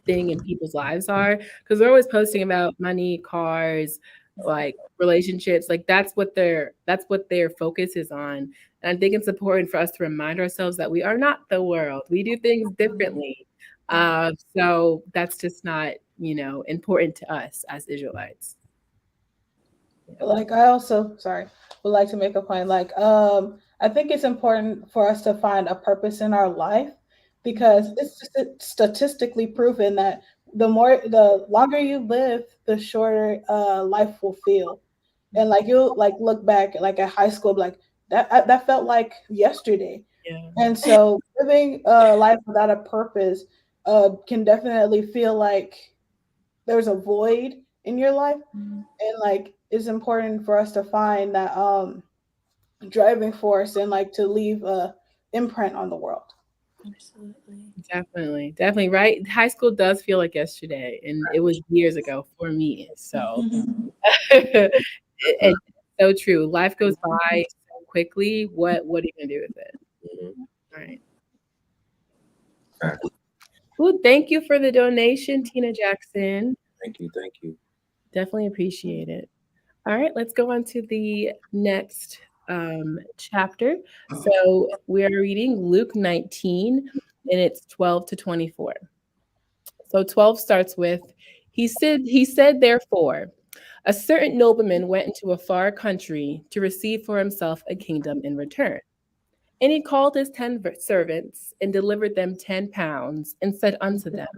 thing in people's lives are, because they're always posting about money, cars, like relationships, like that's what their focus is on. And I think it's important for us to remind ourselves that we are not the world. We do things differently. So that's just not, important to us as Israelites. Like I also, sorry, would like to make a point. Like, I think it's important for us to find a purpose in our life because it's statistically proven that the longer you live, the shorter life will feel. And like you'll like look back like at high school, like that felt like yesterday. Yeah. And so living a life without a purpose can definitely feel like there's a void in your life, and like it's important for us to find that driving force and like to leave a imprint on the world. Absolutely. Definitely, right? High school does feel like yesterday, and it was years ago for me. So, it's so true. Life goes by so quickly. What are you gonna do with it? Right. Well, thank you for the donation, Tina Jackson. Thank you. Definitely appreciate it. All right, let's go on to the next chapter. So we are reading Luke 19, and it's 12 to 24. So 12 starts with, he said, therefore, a certain nobleman went into a far country to receive for himself a kingdom in return. And he called his 10 servants and delivered them 10 pounds and said unto them,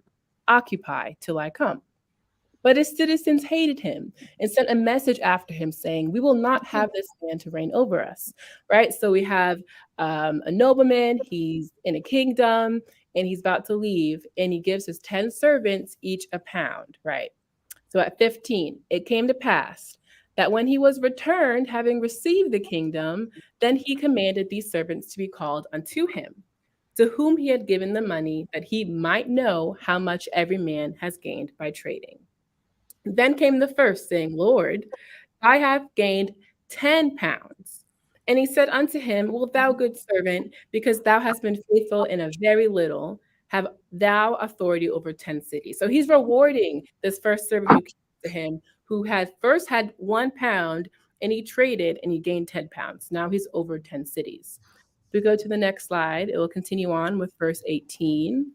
occupy till I come. But his citizens hated him and sent a message after him saying, we will not have this man to reign over us. Right? So we have a nobleman, he's in a kingdom, and he's about to leave, and he gives his 10 servants each a pound. Right? So at 15, it came to pass that when he was returned, having received the kingdom, then he commanded these servants to be called unto him, to whom he had given the money, that he might know how much every man has gained by trading. Then came the first, saying, Lord, I have gained 10 pounds. And he said unto him, well, thou good servant, because thou hast been faithful in a very little, have thou authority over 10 cities. So he's rewarding this first servant who came to him, who had first had 1 pound, and he traded and he gained 10 pounds. Now he's over 10 cities. If we go to the next slide, it will continue on with verse 18.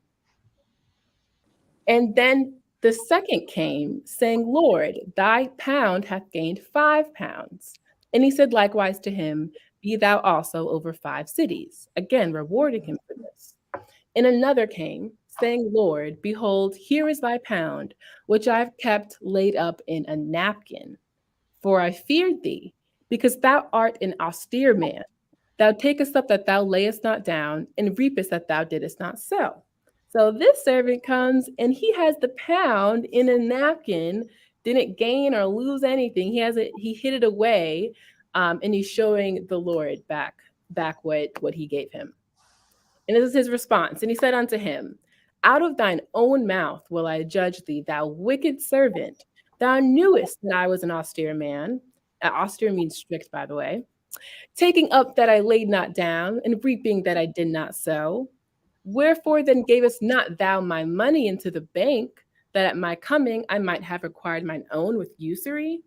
And then the second came, saying, Lord, thy pound hath gained 5 pounds. And he said likewise to him, be thou also over 5 cities, again rewarding him for this. And another came, saying, Lord, behold, here is thy pound, which I have kept laid up in a napkin. For I feared thee, because thou art an austere man. Thou takest up that thou layest not down, and reapest that thou didst not sow. So this servant comes and he has the pound in a napkin, didn't gain or lose anything. He hid it away. And he's showing the Lord back what he gave him. And this is his response. And he said unto him, out of thine own mouth will I judge thee, thou wicked servant. Thou knewest that I was an austere man. Austere means strict, by the way. Taking up that I laid not down, and reaping that I did not sow. Wherefore then gavest not thou my money into the bank, that at my coming I might have acquired mine own with usury?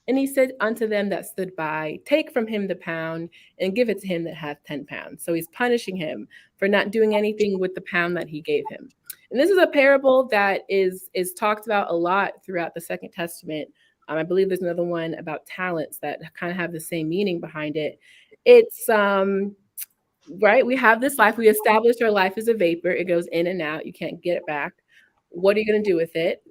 And he said unto them that stood by, take from him the pound and give it to him that hath 10 pounds. So he's punishing him for not doing anything with the pound that he gave him. And this is a parable that is talked about a lot throughout the Second Testament. I believe there's another one about talents that kind of have the same meaning behind it. It's right. We have this life. We established our life as a vapor. It goes in and out. You can't get it back. What are you going to do with it?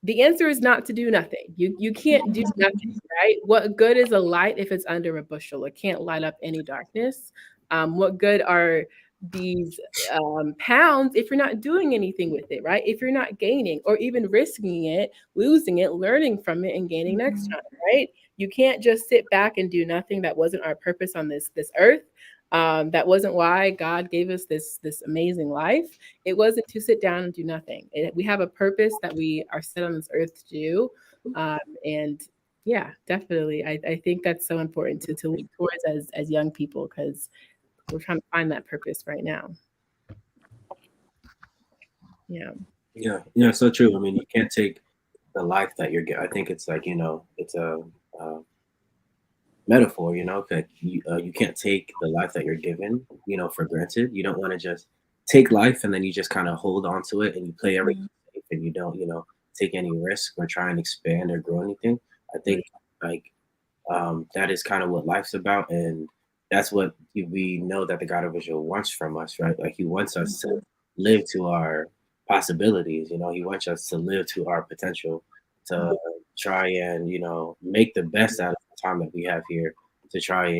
The answer is not to do nothing. You can't do nothing, right? What good is a light if it's under a bushel? It can't light up any darkness. What good are these pounds if you're not doing anything with it, right? If you're not gaining or even risking it, losing it, learning from it, and gaining next time, right? You can't just sit back and do nothing. That wasn't our purpose on this earth. That wasn't why God gave us this amazing life. It wasn't to sit down and do nothing. We have a purpose that we are set on this earth to do. And yeah, definitely. I think that's so important to look towards as young people, because we're trying to find that purpose right now. Yeah. Yeah, so true. I mean, you can't take the life that you're getting. I think it's like, it's a metaphor, that you can't take the life that you're given, for granted. You don't want to just take life and then you just kind of hold on to it and you play everything safe and you don't, take any risk or try and expand or grow anything. I think like that is kind of what life's about, and that's what we know that the God of Israel wants from us, right? Like he wants us to live to our possibilities, he wants us to live to our potential, to try and make the best out of the time that we have here, to try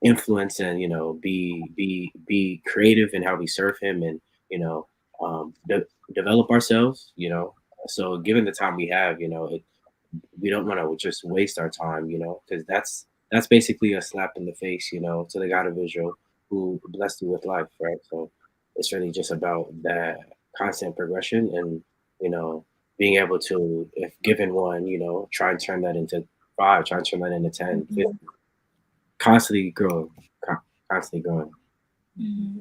influence and be creative in how we serve him, and develop ourselves, so given the time we have, we don't want to just waste our time, because that's basically a slap in the face, to the God of Israel who blessed you with life, right? So it's really just about that constant progression and being able to, if given one, try and turn that into 5, try and turn that into 10, 50, constantly growing. Mm-hmm.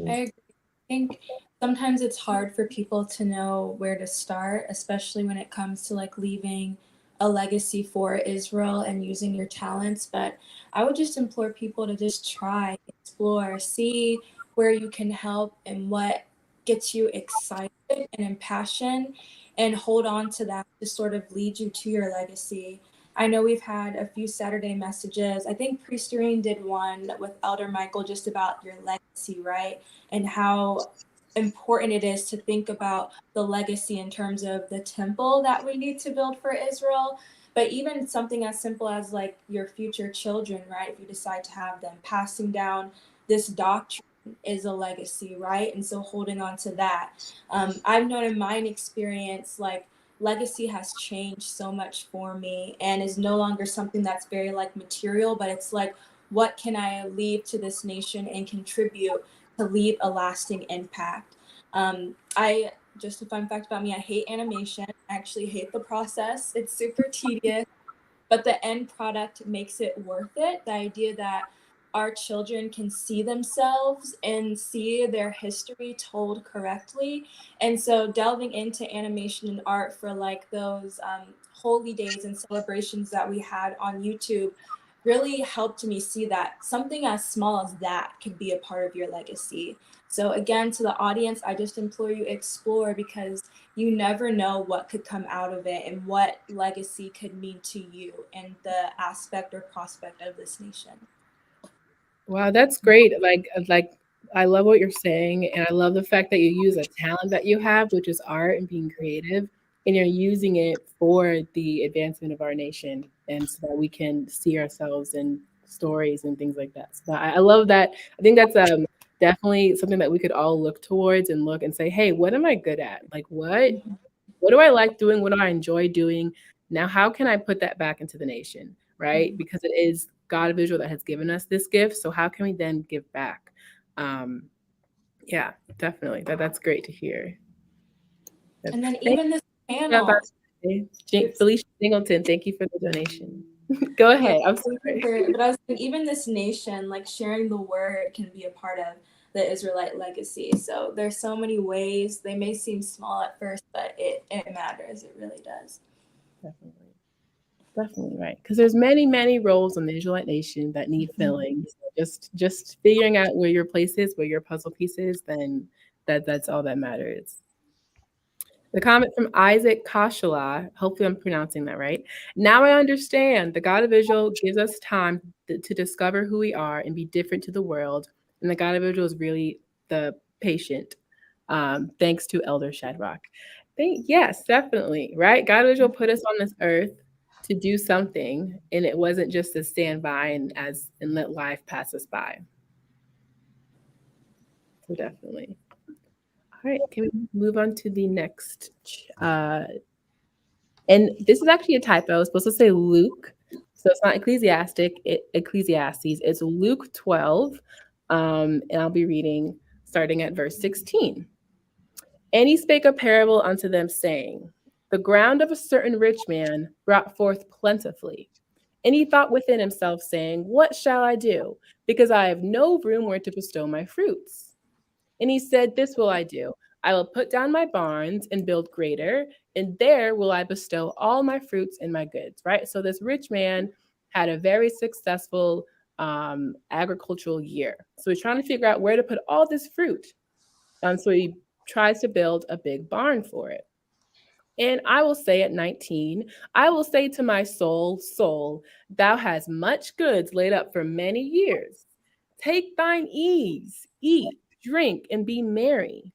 I agree. I think sometimes it's hard for people to know where to start, especially when it comes to like leaving a legacy for Israel and using your talents. But I would just implore people to just try, explore, see where you can help and what gets you excited and impassioned, and hold on to that to sort of lead you to your legacy. I know we've had a few Saturday messages. I think Priest Doreen did one with Elder Michael just about your legacy, right? And how important it is to think about the legacy in terms of the temple that we need to build for Israel. But even something as simple as like your future children, right? If you decide to have them, passing down this doctrine is a legacy, right? And so holding on to that. I've known in my experience, like, legacy has changed so much for me and is no longer something that's very like material, but it's like, what can I leave to this nation and contribute to leave a lasting impact? I just a fun fact about me, I hate animation. I actually hate the process. It's super tedious, but the end product makes it worth it. The idea that our children can see themselves and see their history told correctly. And so delving into animation and art for like those holy days and celebrations that we had on YouTube really helped me see that something as small as that could be a part of your legacy. So again, to the audience, I just implore you explore, because you never know what could come out of it and what legacy could mean to you and the aspect or prospect of this nation. Wow, that's great. Like I love what you're saying, and I love the fact that you use a talent that you have, which is art and being creative, and you're using it for the advancement of our nation, and so that we can see ourselves in stories and things like that. So I love that. I think that's definitely something that we could all look towards and look and say, hey, what am I good at? Like what do I like doing? What do I enjoy doing? Now, how can I put that back into the nation? right? Because it is God of Israel that has given us this gift. So how can we then give back? Yeah, definitely. That's great to hear. And then Thank even this you, panel, Felicia Singleton, thank you for the donation. Go ahead. I'm sorry. but I was thinking, even this nation, like sharing the word can be a part of the Israelite legacy. So there's so many ways. They may seem small at first, but it matters. It really does. Definitely right. Because there's many roles in the Israelite nation that need filling. So just figuring out where your place is, where your puzzle piece is, then that's all that matters. The comment from Isaac Kashala, hopefully I'm pronouncing that right. Now I understand the God of Israel gives us time to discover who we are and be different to the world. And the God of Israel is really the patient. Thanks to Elder Shadrach. Yes, definitely, right? God of Israel put us on this earth to do something, and it wasn't just to stand by and let life pass us by. So definitely. All right, can we move on to the next? And this is actually a typo. It's supposed to say Luke, so it's not Ecclesiastes. It's Luke 12, and I'll be reading starting at verse 16. And he spake a parable unto them, saying, the ground of a certain rich man brought forth plentifully. And he thought within himself, saying, what shall I do? Because I have no room where to bestow my fruits. And he said, this will I do. I will put down my barns and build greater, and there will I bestow all my fruits and my goods, right? So this rich man had a very successful agricultural year. So he's trying to figure out where to put all this fruit. So he tries to build a big barn for it. And I will say at 19, I will say to my soul, thou hast much goods laid up for many years. Take thine ease, eat, drink, and be merry.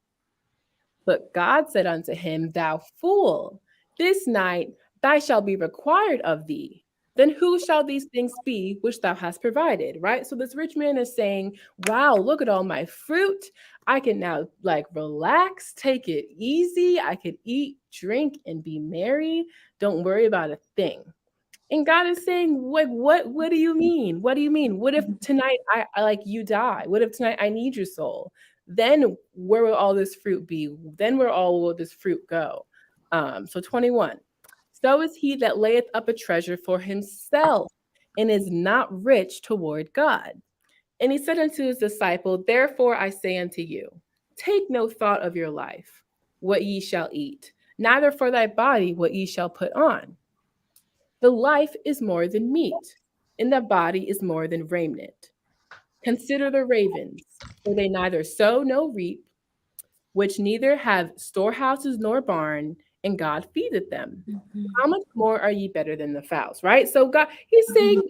But God said unto him, thou fool, this night thy shall be required of thee. Then who shall these things be which thou hast provided? Right? So this rich man is saying, wow, look at all my fruit. I can now relax, take it easy. I could eat, drink, and be merry. Don't worry about a thing. And God is saying, what do you mean? What do you mean? What if tonight I you die? What if tonight I need your soul? Then where will all this fruit be? Then where all will this fruit go? So 21. So is he that layeth up a treasure for himself and is not rich toward God. And he said unto his disciple, therefore I say unto you, take no thought of your life, what ye shall eat, neither for thy body what ye shall put on. The life is more than meat, and the body is more than raiment. Consider the ravens, for they neither sow nor reap, which neither have storehouses nor barn, and God feedeth them. How much more are ye better than the fowls, right? So God, he's saying,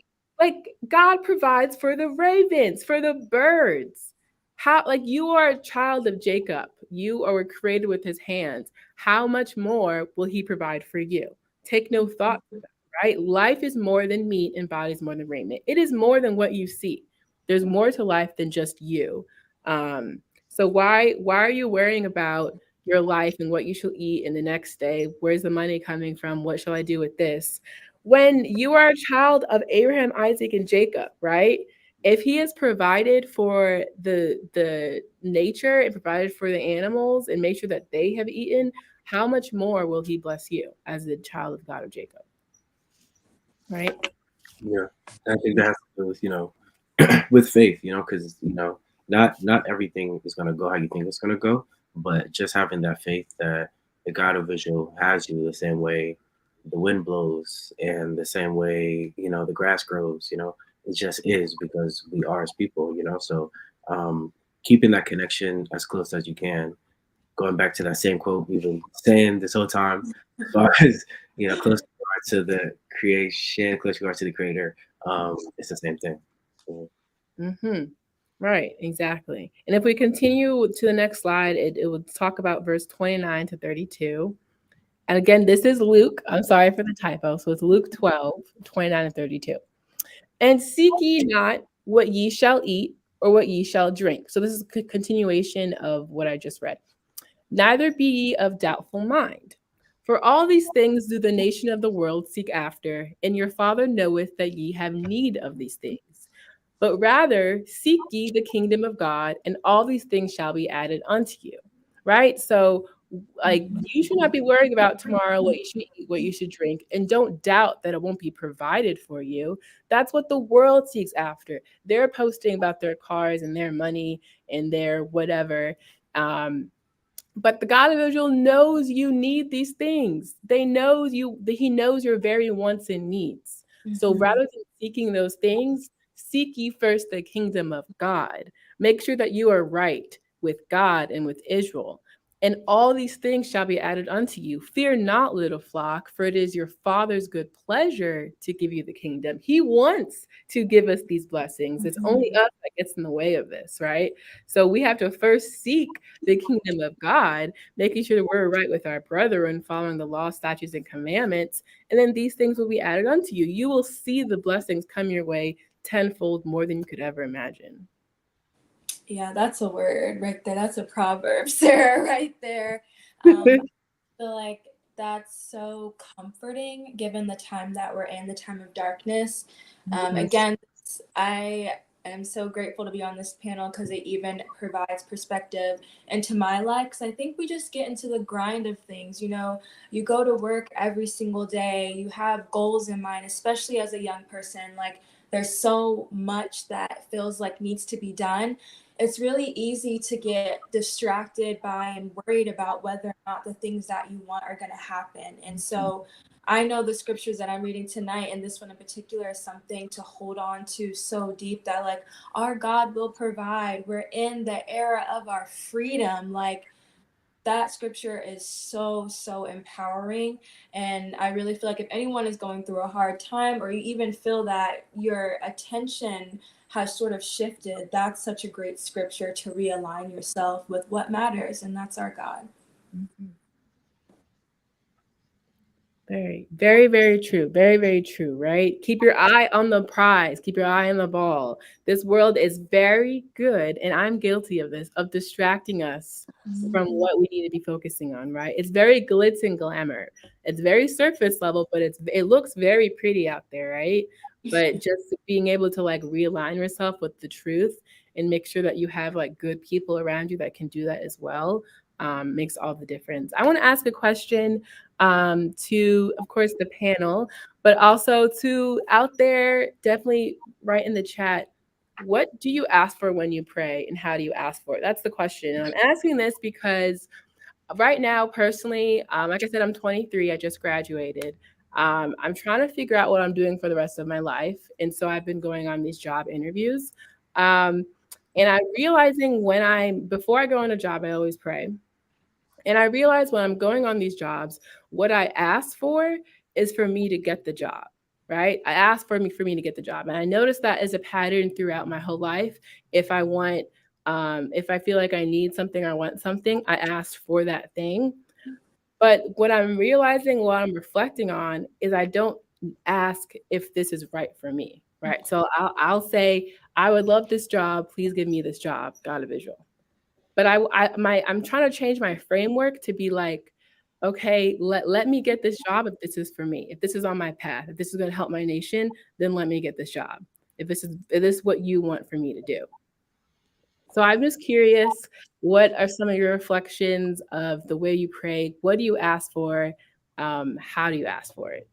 God provides for the ravens, for the birds. How, you are a child of Jacob. You are created with his hands. How much more will he provide for you? Take no thought for that, right? Life is more than meat and body is more than raiment. It is more than what you see. There's more to life than just you. So why are you worrying about your life and what you shall eat in the next day? Where's the money coming from? What shall I do with this? When you are a child of Abraham, Isaac, and Jacob, right? If he has provided for the nature and provided for the animals and made sure that they have eaten, how much more will he bless you as the child of God of Jacob? Right? Yeah, I think that has to do with with faith, because not everything is gonna go how you think it's gonna go, but just having that faith that the God of Israel has you the same way the wind blows and the same way the grass grows, it just is because we are his people, So keeping that connection as close as you can, going back to that same quote we've been saying this whole time, as far as close to the creation, close regard to the creator, it's the same thing. Mm-hmm. Right, exactly. And if we continue to the next slide, it will talk about verse 29 to 32. And again, this is Luke. I'm sorry for the typo. So it's Luke 12, 29 and 32. And seek ye not what ye shall eat or what ye shall drink. So this is a continuation of what I just read. Neither be ye of doubtful mind. For all these things do the nation of the world seek after, and your Father knoweth that ye have need of these things. But rather seek ye the kingdom of God, and all these things shall be added unto you. Right? So, like, you should not be worrying about tomorrow what you should eat, what you should drink, and don't doubt that it won't be provided for you. That's what the world seeks after. They're posting about their cars and their money and their whatever. But the God of Israel knows you need these things. They knows you. He knows your very wants and needs. So rather than seeking those things, seek ye first the kingdom of God. Make sure that you are right with God and with Israel. And all these things shall be added unto you. Fear not, little flock, for it is your Father's good pleasure to give you the kingdom. He wants to give us these blessings. It's only us that gets in the way of this, right? So we have to first seek the kingdom of God, making sure that we're right with our brethren, following the law, statutes, and commandments. And then these things will be added unto you. You will see the blessings come your way tenfold more than you could ever imagine. Yeah, that's a word right there. That's a proverb, Sarah, right there. I feel like that's so comforting given the time that we're in, the time of darkness. Again, I am so grateful to be on this panel because it even provides perspective into my life. Because I think we just get into the grind of things. You know, you go to work every single day, you have goals in mind, especially as a young person. Like, there's so much that feels like needs to be done. It's really easy to get distracted by and worried about whether or not the things that you want are going to happen. And so I know the scriptures that I'm reading tonight, and this one in particular, is something to hold on to so deep that, like, our God will provide. We're in the era of our freedom. Like, that scripture is so, so empowering. And I really feel like if anyone is going through a hard time, or you even feel that your attention has sort of shifted, that's such a great scripture to realign yourself with what matters, and that's our God. Very, very, very true. Very, very true, right? Keep your eye on the prize. Keep your eye on the ball. This world is very good, and I'm guilty of this, of distracting us from what we need to be focusing on, right? It's very glitz and glamour. It's very surface level, but it looks very pretty out there, right? But just being able to like realign yourself with the truth and make sure that you have like good people around you that can do that as well, makes all the difference. I want to ask a question to, of course, the panel, but also to out there, definitely write in the chat, what do you ask for when you pray and how do you ask for it? That's the question. And I'm asking this because right now, personally, like I said, I'm 23, I just graduated. I'm trying to figure out what I'm doing for the rest of my life. And so I've been going on these job interviews. And I'm realizing before I go on a job, I always pray. And I realize when I'm going on these jobs, what I ask for is for me to get the job, right? I ask for me to get the job. And I notice that as a pattern throughout my whole life. If I feel like I need something, I want something, I ask for that thing. But what I'm realizing, what I'm reflecting on, is I don't ask if this is right for me, right? So I'll say, I would love this job. Please give me this job, God of Israel. But I'm trying to change my framework to be like, okay, let me get this job if this is for me. If this is on my path, if this is going to help my nation, then let me get this job. If this is what you want for me to do. So I'm just curious, what are some of your reflections of the way you pray? What do you ask for? How do you ask for it?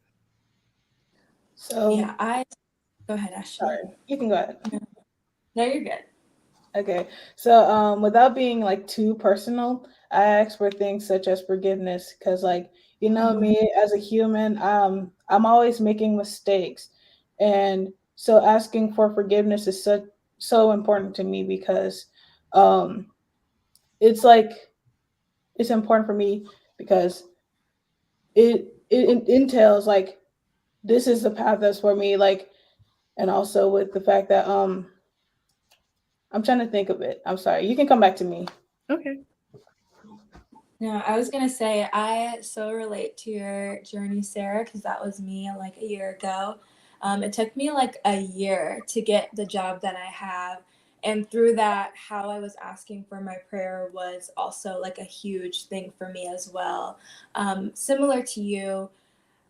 So Yeah, go ahead, Ashley. sorry, you can go ahead. No, you're good. Okay, so without being like too personal, I ask for things such as forgiveness because, like, you know, me as a human, I'm always making mistakes, and so asking for forgiveness is so important to me because it's like it's important for me because it entails like this is the path that's for me, like, and also with the fact that I'm trying to think of it. I'm sorry. You can come back to me. Okay. No, I was going to say, I so relate to your journey, Sarah, because that was me like a year ago. It took me like a year to get the job that I have. And through that, how I was asking for my prayer was also like a huge thing for me as well. Similar to you,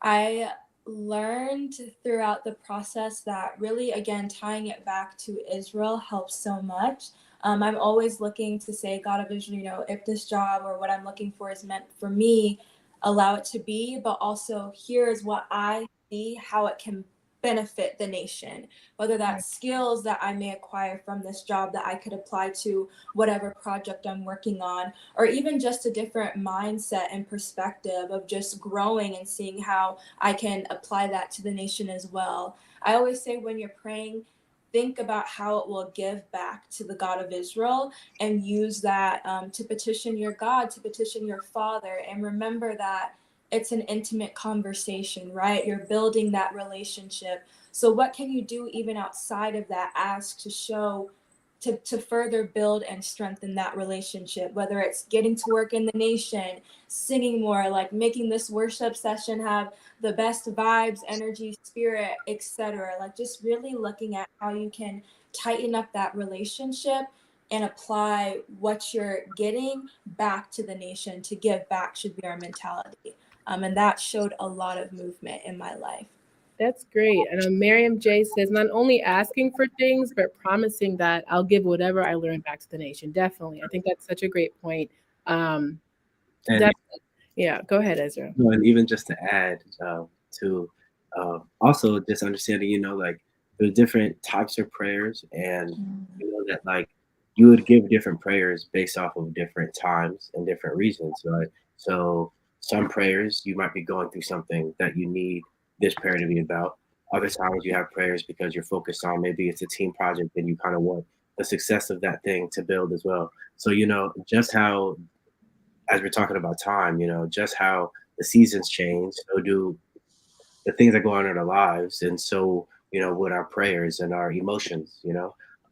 I learned throughout the process that really, again, tying it back to Israel helps so much. I'm always looking to say, God of Israel, if this job or what I'm looking for is meant for me, allow it to be, but also here's what I see, how it can benefit the nation, whether that's skills that I may acquire from this job that I could apply to whatever project I'm working on, or even just a different mindset and perspective of just growing and seeing how I can apply that to the nation as well. I always say when you're praying, think about how it will give back to the God of Israel, and use that to petition your God, to petition your Father. And remember that it's an intimate conversation, right? You're building that relationship. So what can you do even outside of that ask to show, to further build and strengthen that relationship, whether it's getting to work in the nation, singing more, like making this worship session have the best vibes, energy, spirit, etc. Like just really looking at how you can tighten up that relationship and apply what you're getting back to the nation. To give back should be our mentality. And that showed a lot of movement in my life. That's great. And Miriam J says, not only asking for things, but promising that I'll give whatever I learn back to the nation. Definitely. I think that's such a great point. And Definitely. Yeah, go ahead, Ezra. and even just to add to also just understanding, like there's different types of prayers, and that like you would give different prayers based off of different times and different reasons, right? So some prayers you might be going through something that you need this prayer to be about. Other times you have prayers because you're focused on, maybe it's a team project and you kind of want the success of that thing to build as well. So just how, as we're talking about time, just how the seasons change, so do the things that go on in our lives, and so with our prayers and our emotions.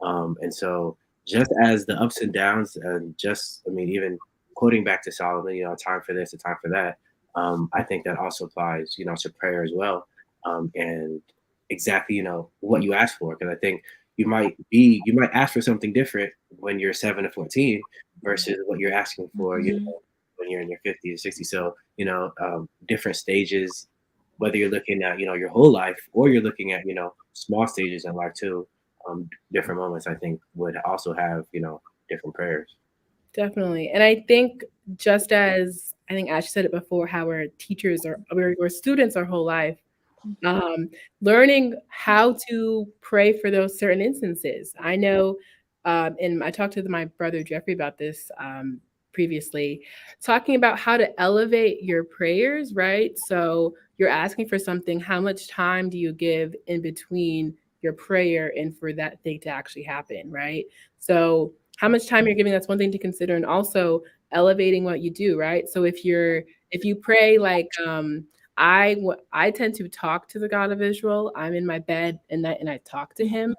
And so just as the ups and downs, and just even quoting back to Solomon, a time for this, a time for that. I think that also applies, to prayer as well, and exactly what you ask for, because I think you might ask for something different when you're 7 to 14 versus what you're asking for, when you're in your 50s, 60s. So different stages, whether you're looking at your whole life, or you're looking at small stages in life too. Different moments, I think, would also have different prayers. Definitely. And I think, just as I think Ash said it before, how we're teachers, or we're students our whole life, learning how to pray for those certain instances. I know, and I talked to my brother Jeffrey about this previously, talking about how to elevate your prayers, right? So you're asking for something, how much time do you give in between your prayer and for that thing to actually happen, right? So how much time you're giving, that's one thing to consider. And also elevating what you do, right? So if you pray like, I tend to talk to the God of Israel. I'm in my bed and I talk to him.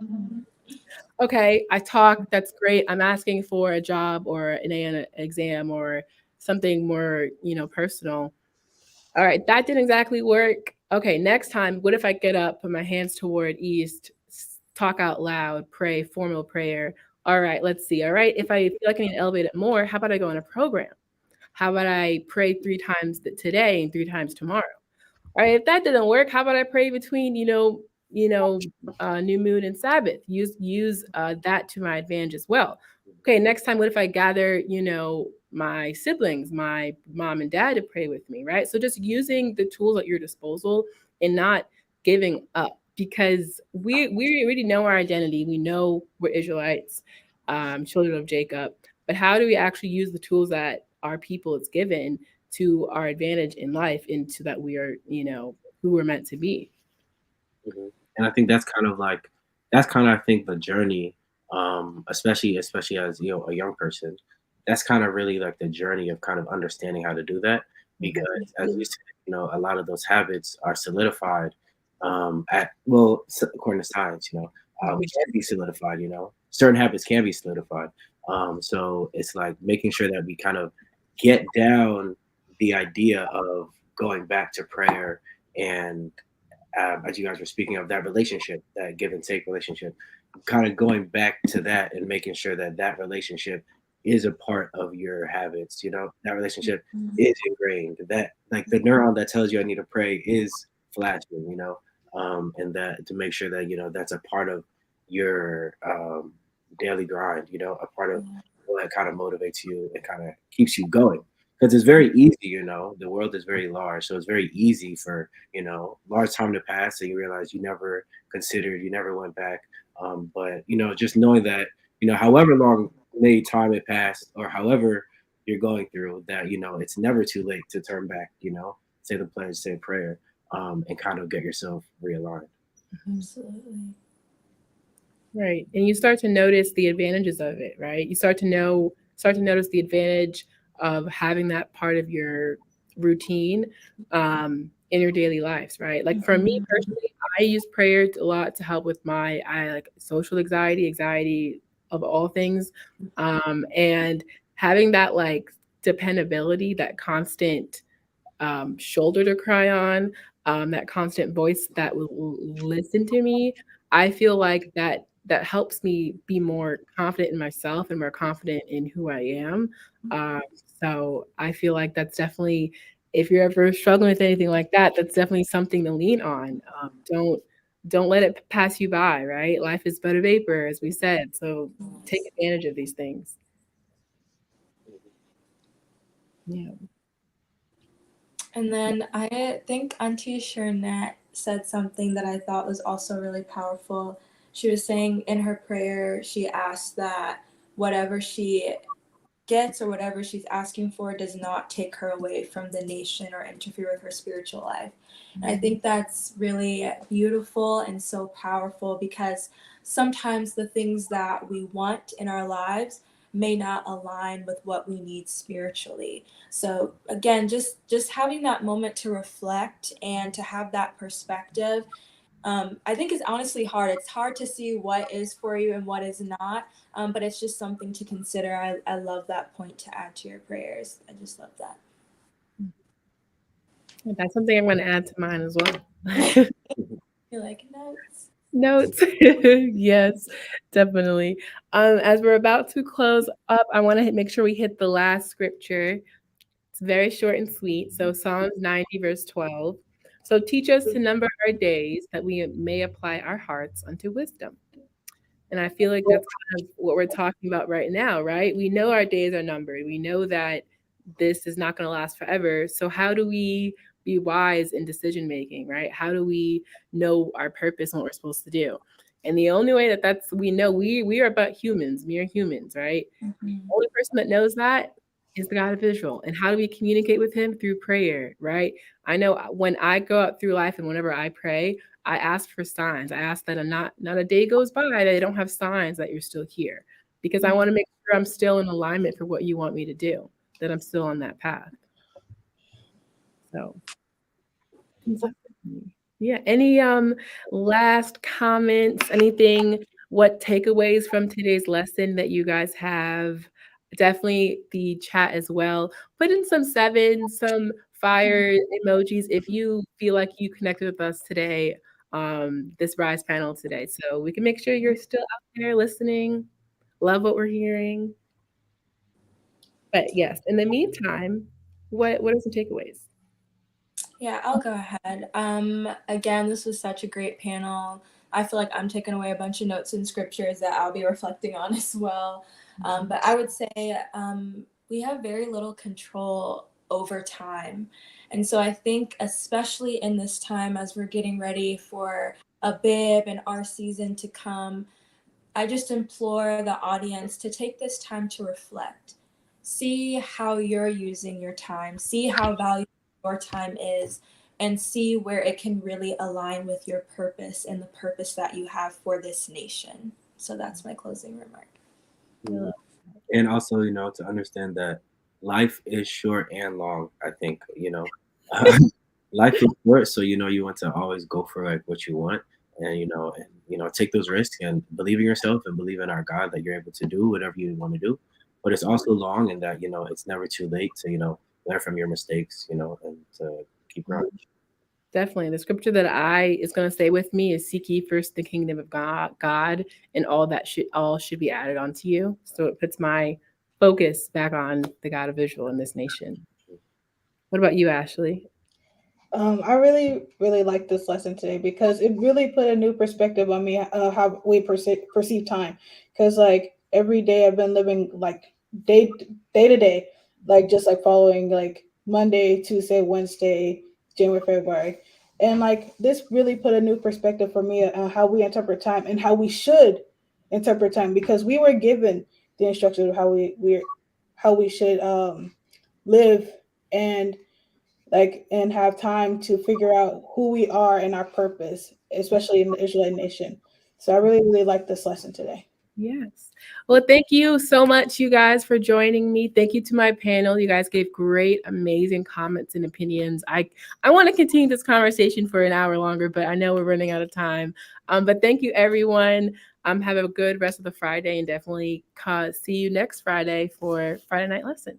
Okay, I talk. That's great. I'm asking for a job or an exam or something more, personal. All right, that didn't exactly work. Okay, next time, what if I get up, put my hands toward east, talk out loud, pray, formal prayer. All right, let's see. All right, if I feel like I need to elevate it more, how about I go in a program? How about I pray 3 times today and 3 times tomorrow? All right, if that didn't work, how about I pray between, new moon and Sabbath? Use that to my advantage as well. Okay, next time, what if I gather, my siblings, my mom and dad to pray with me, right? So just using the tools at your disposal and not giving up, because we already know our identity. We know we're Israelites, children of Jacob. But how do we actually use the tools that our people is given to our advantage in life, and so that we are, who we're meant to be? Mm-hmm. And I think that's kind of I think the journey, especially as a young person. That's kind of really like the journey of kind of understanding how to do that, because as you said, a lot of those habits are solidified according to science, we can be solidified. Certain habits can be solidified. So it's like making sure that we kind of get down the idea of going back to prayer, and as you guys were speaking of, that relationship, that give and take relationship, kind of going back to that and making sure that that relationship is a part of your habits. That relationship is ingrained. That, like, the neuron that tells you I need to pray is flashing. And that, to make sure that that's a part of your daily grind. A part of what kind of motivates you and kind of keeps you going. Because it's very easy, the world is very large, so it's very easy for large time to pass, and you realize you never considered, you never went back. But just knowing that however long may time it passed, or however you're going through that, it's never too late to turn back. Say the pledge, say a prayer, and kind of get yourself realigned. Absolutely. Right. And you start to notice the advantages of it, right? You start to notice the advantage of having that part of your routine in your daily lives, right? Like for me personally, I use prayer a lot to help with my like social anxiety of all things. And having that like dependability, that constant shoulder to cry on, that constant voice that will listen to me. I feel like that helps me be more confident in myself and more confident in who I am. So I feel like that's definitely, if you're ever struggling with anything like that, that's definitely something to lean on. Don't let it pass you by, right? Life is but a vapor, as we said. So take advantage of these things. Yeah. And then I think Auntie Shernette said something that I thought was also really powerful. She was saying in her prayer, she asked that whatever she gets or whatever she's asking for does not take her away from the nation or interfere with her spiritual life. And I think that's really beautiful and so powerful, because sometimes the things that we want in our lives may not align with what we need spiritually. So again, just having that moment to reflect and to have that perspective, I think it's honestly hard. It's hard to see what is for you and what is not, but it's just something to consider. I love that point to add to your prayers. I just love that. That's something I'm going to add to mine as well. You're like, notes. Notes. Yes, definitely. As we're about to close up, I want to make sure we hit the last scripture. It's very short and sweet. So Psalms 90, verse 12. So teach us to number our days that we may apply our hearts unto wisdom. And I feel like that's kind of what we're talking about right now, right? We know our days are numbered. We know that this is not going to last forever. So how do we be wise in decision making, right? How do we know our purpose and what we're supposed to do? And the only way that's we know we are but humans, mere humans, right? Only person that knows that is the God of Israel. And how do we communicate with him? Through prayer, right? I know when I go out through life and whenever I pray, I ask for signs. I ask that not a day goes by that I don't have signs that you're still here, because I want to make sure I'm still in alignment for what you want me to do, that I'm still on that path. So yeah. Any last comments, anything, what takeaways from today's lesson that you guys have? Definitely the chat as well. Put in some sevens, some fire emojis if you feel like you connected with us today, this Rise panel today. So we can make sure you're still out there listening. Love what we're hearing. But yes, in the meantime, what are some takeaways? Yeah, I'll go ahead. Again, this was such a great panel. I feel like I'm taking away a bunch of notes and scriptures that I'll be reflecting on as well. But I would say we have very little control over time. And so I think, especially in this time as we're getting ready for a bib and our season to come, I just implore the audience to take this time to reflect. See how you're using your time, see how valuable your time is, and see where it can really align with your purpose and the purpose that you have for this nation. So that's my closing remark. Yeah. And also, to understand that life is short and long. I think, life is short, so you want to always go for like what you want, and take those risks and believe in yourself and believe in our God that you're able to do whatever you want to do. But it's also long, and that it's never too late to learn from your mistakes, and to keep growing. Definitely. The scripture that is going to stay with me is seek ye first the kingdom of God, and all should be added onto you. So it puts my focus back on the God of Israel in this nation. What about you, Ashley? I really, really like this lesson today because it really put a new perspective on me, how we perceive time. Because like every day I've been living like day to day, like just like following like Monday, Tuesday, Wednesday, January, February, and like this really put a new perspective for me on how we interpret time and how we should interpret time, because we were given the instructions of how we should live and and have time to figure out who we are and our purpose, especially in the Israelite nation. So I really, really like this lesson today. Yes. Well, thank you so much, you guys, for joining me. Thank you to my panel. You guys gave great, amazing comments and opinions. I want to continue this conversation for an hour longer, but I know we're running out of time. But thank you, everyone. Have a good rest of the Friday, and definitely see you next Friday for Friday Night Lesson.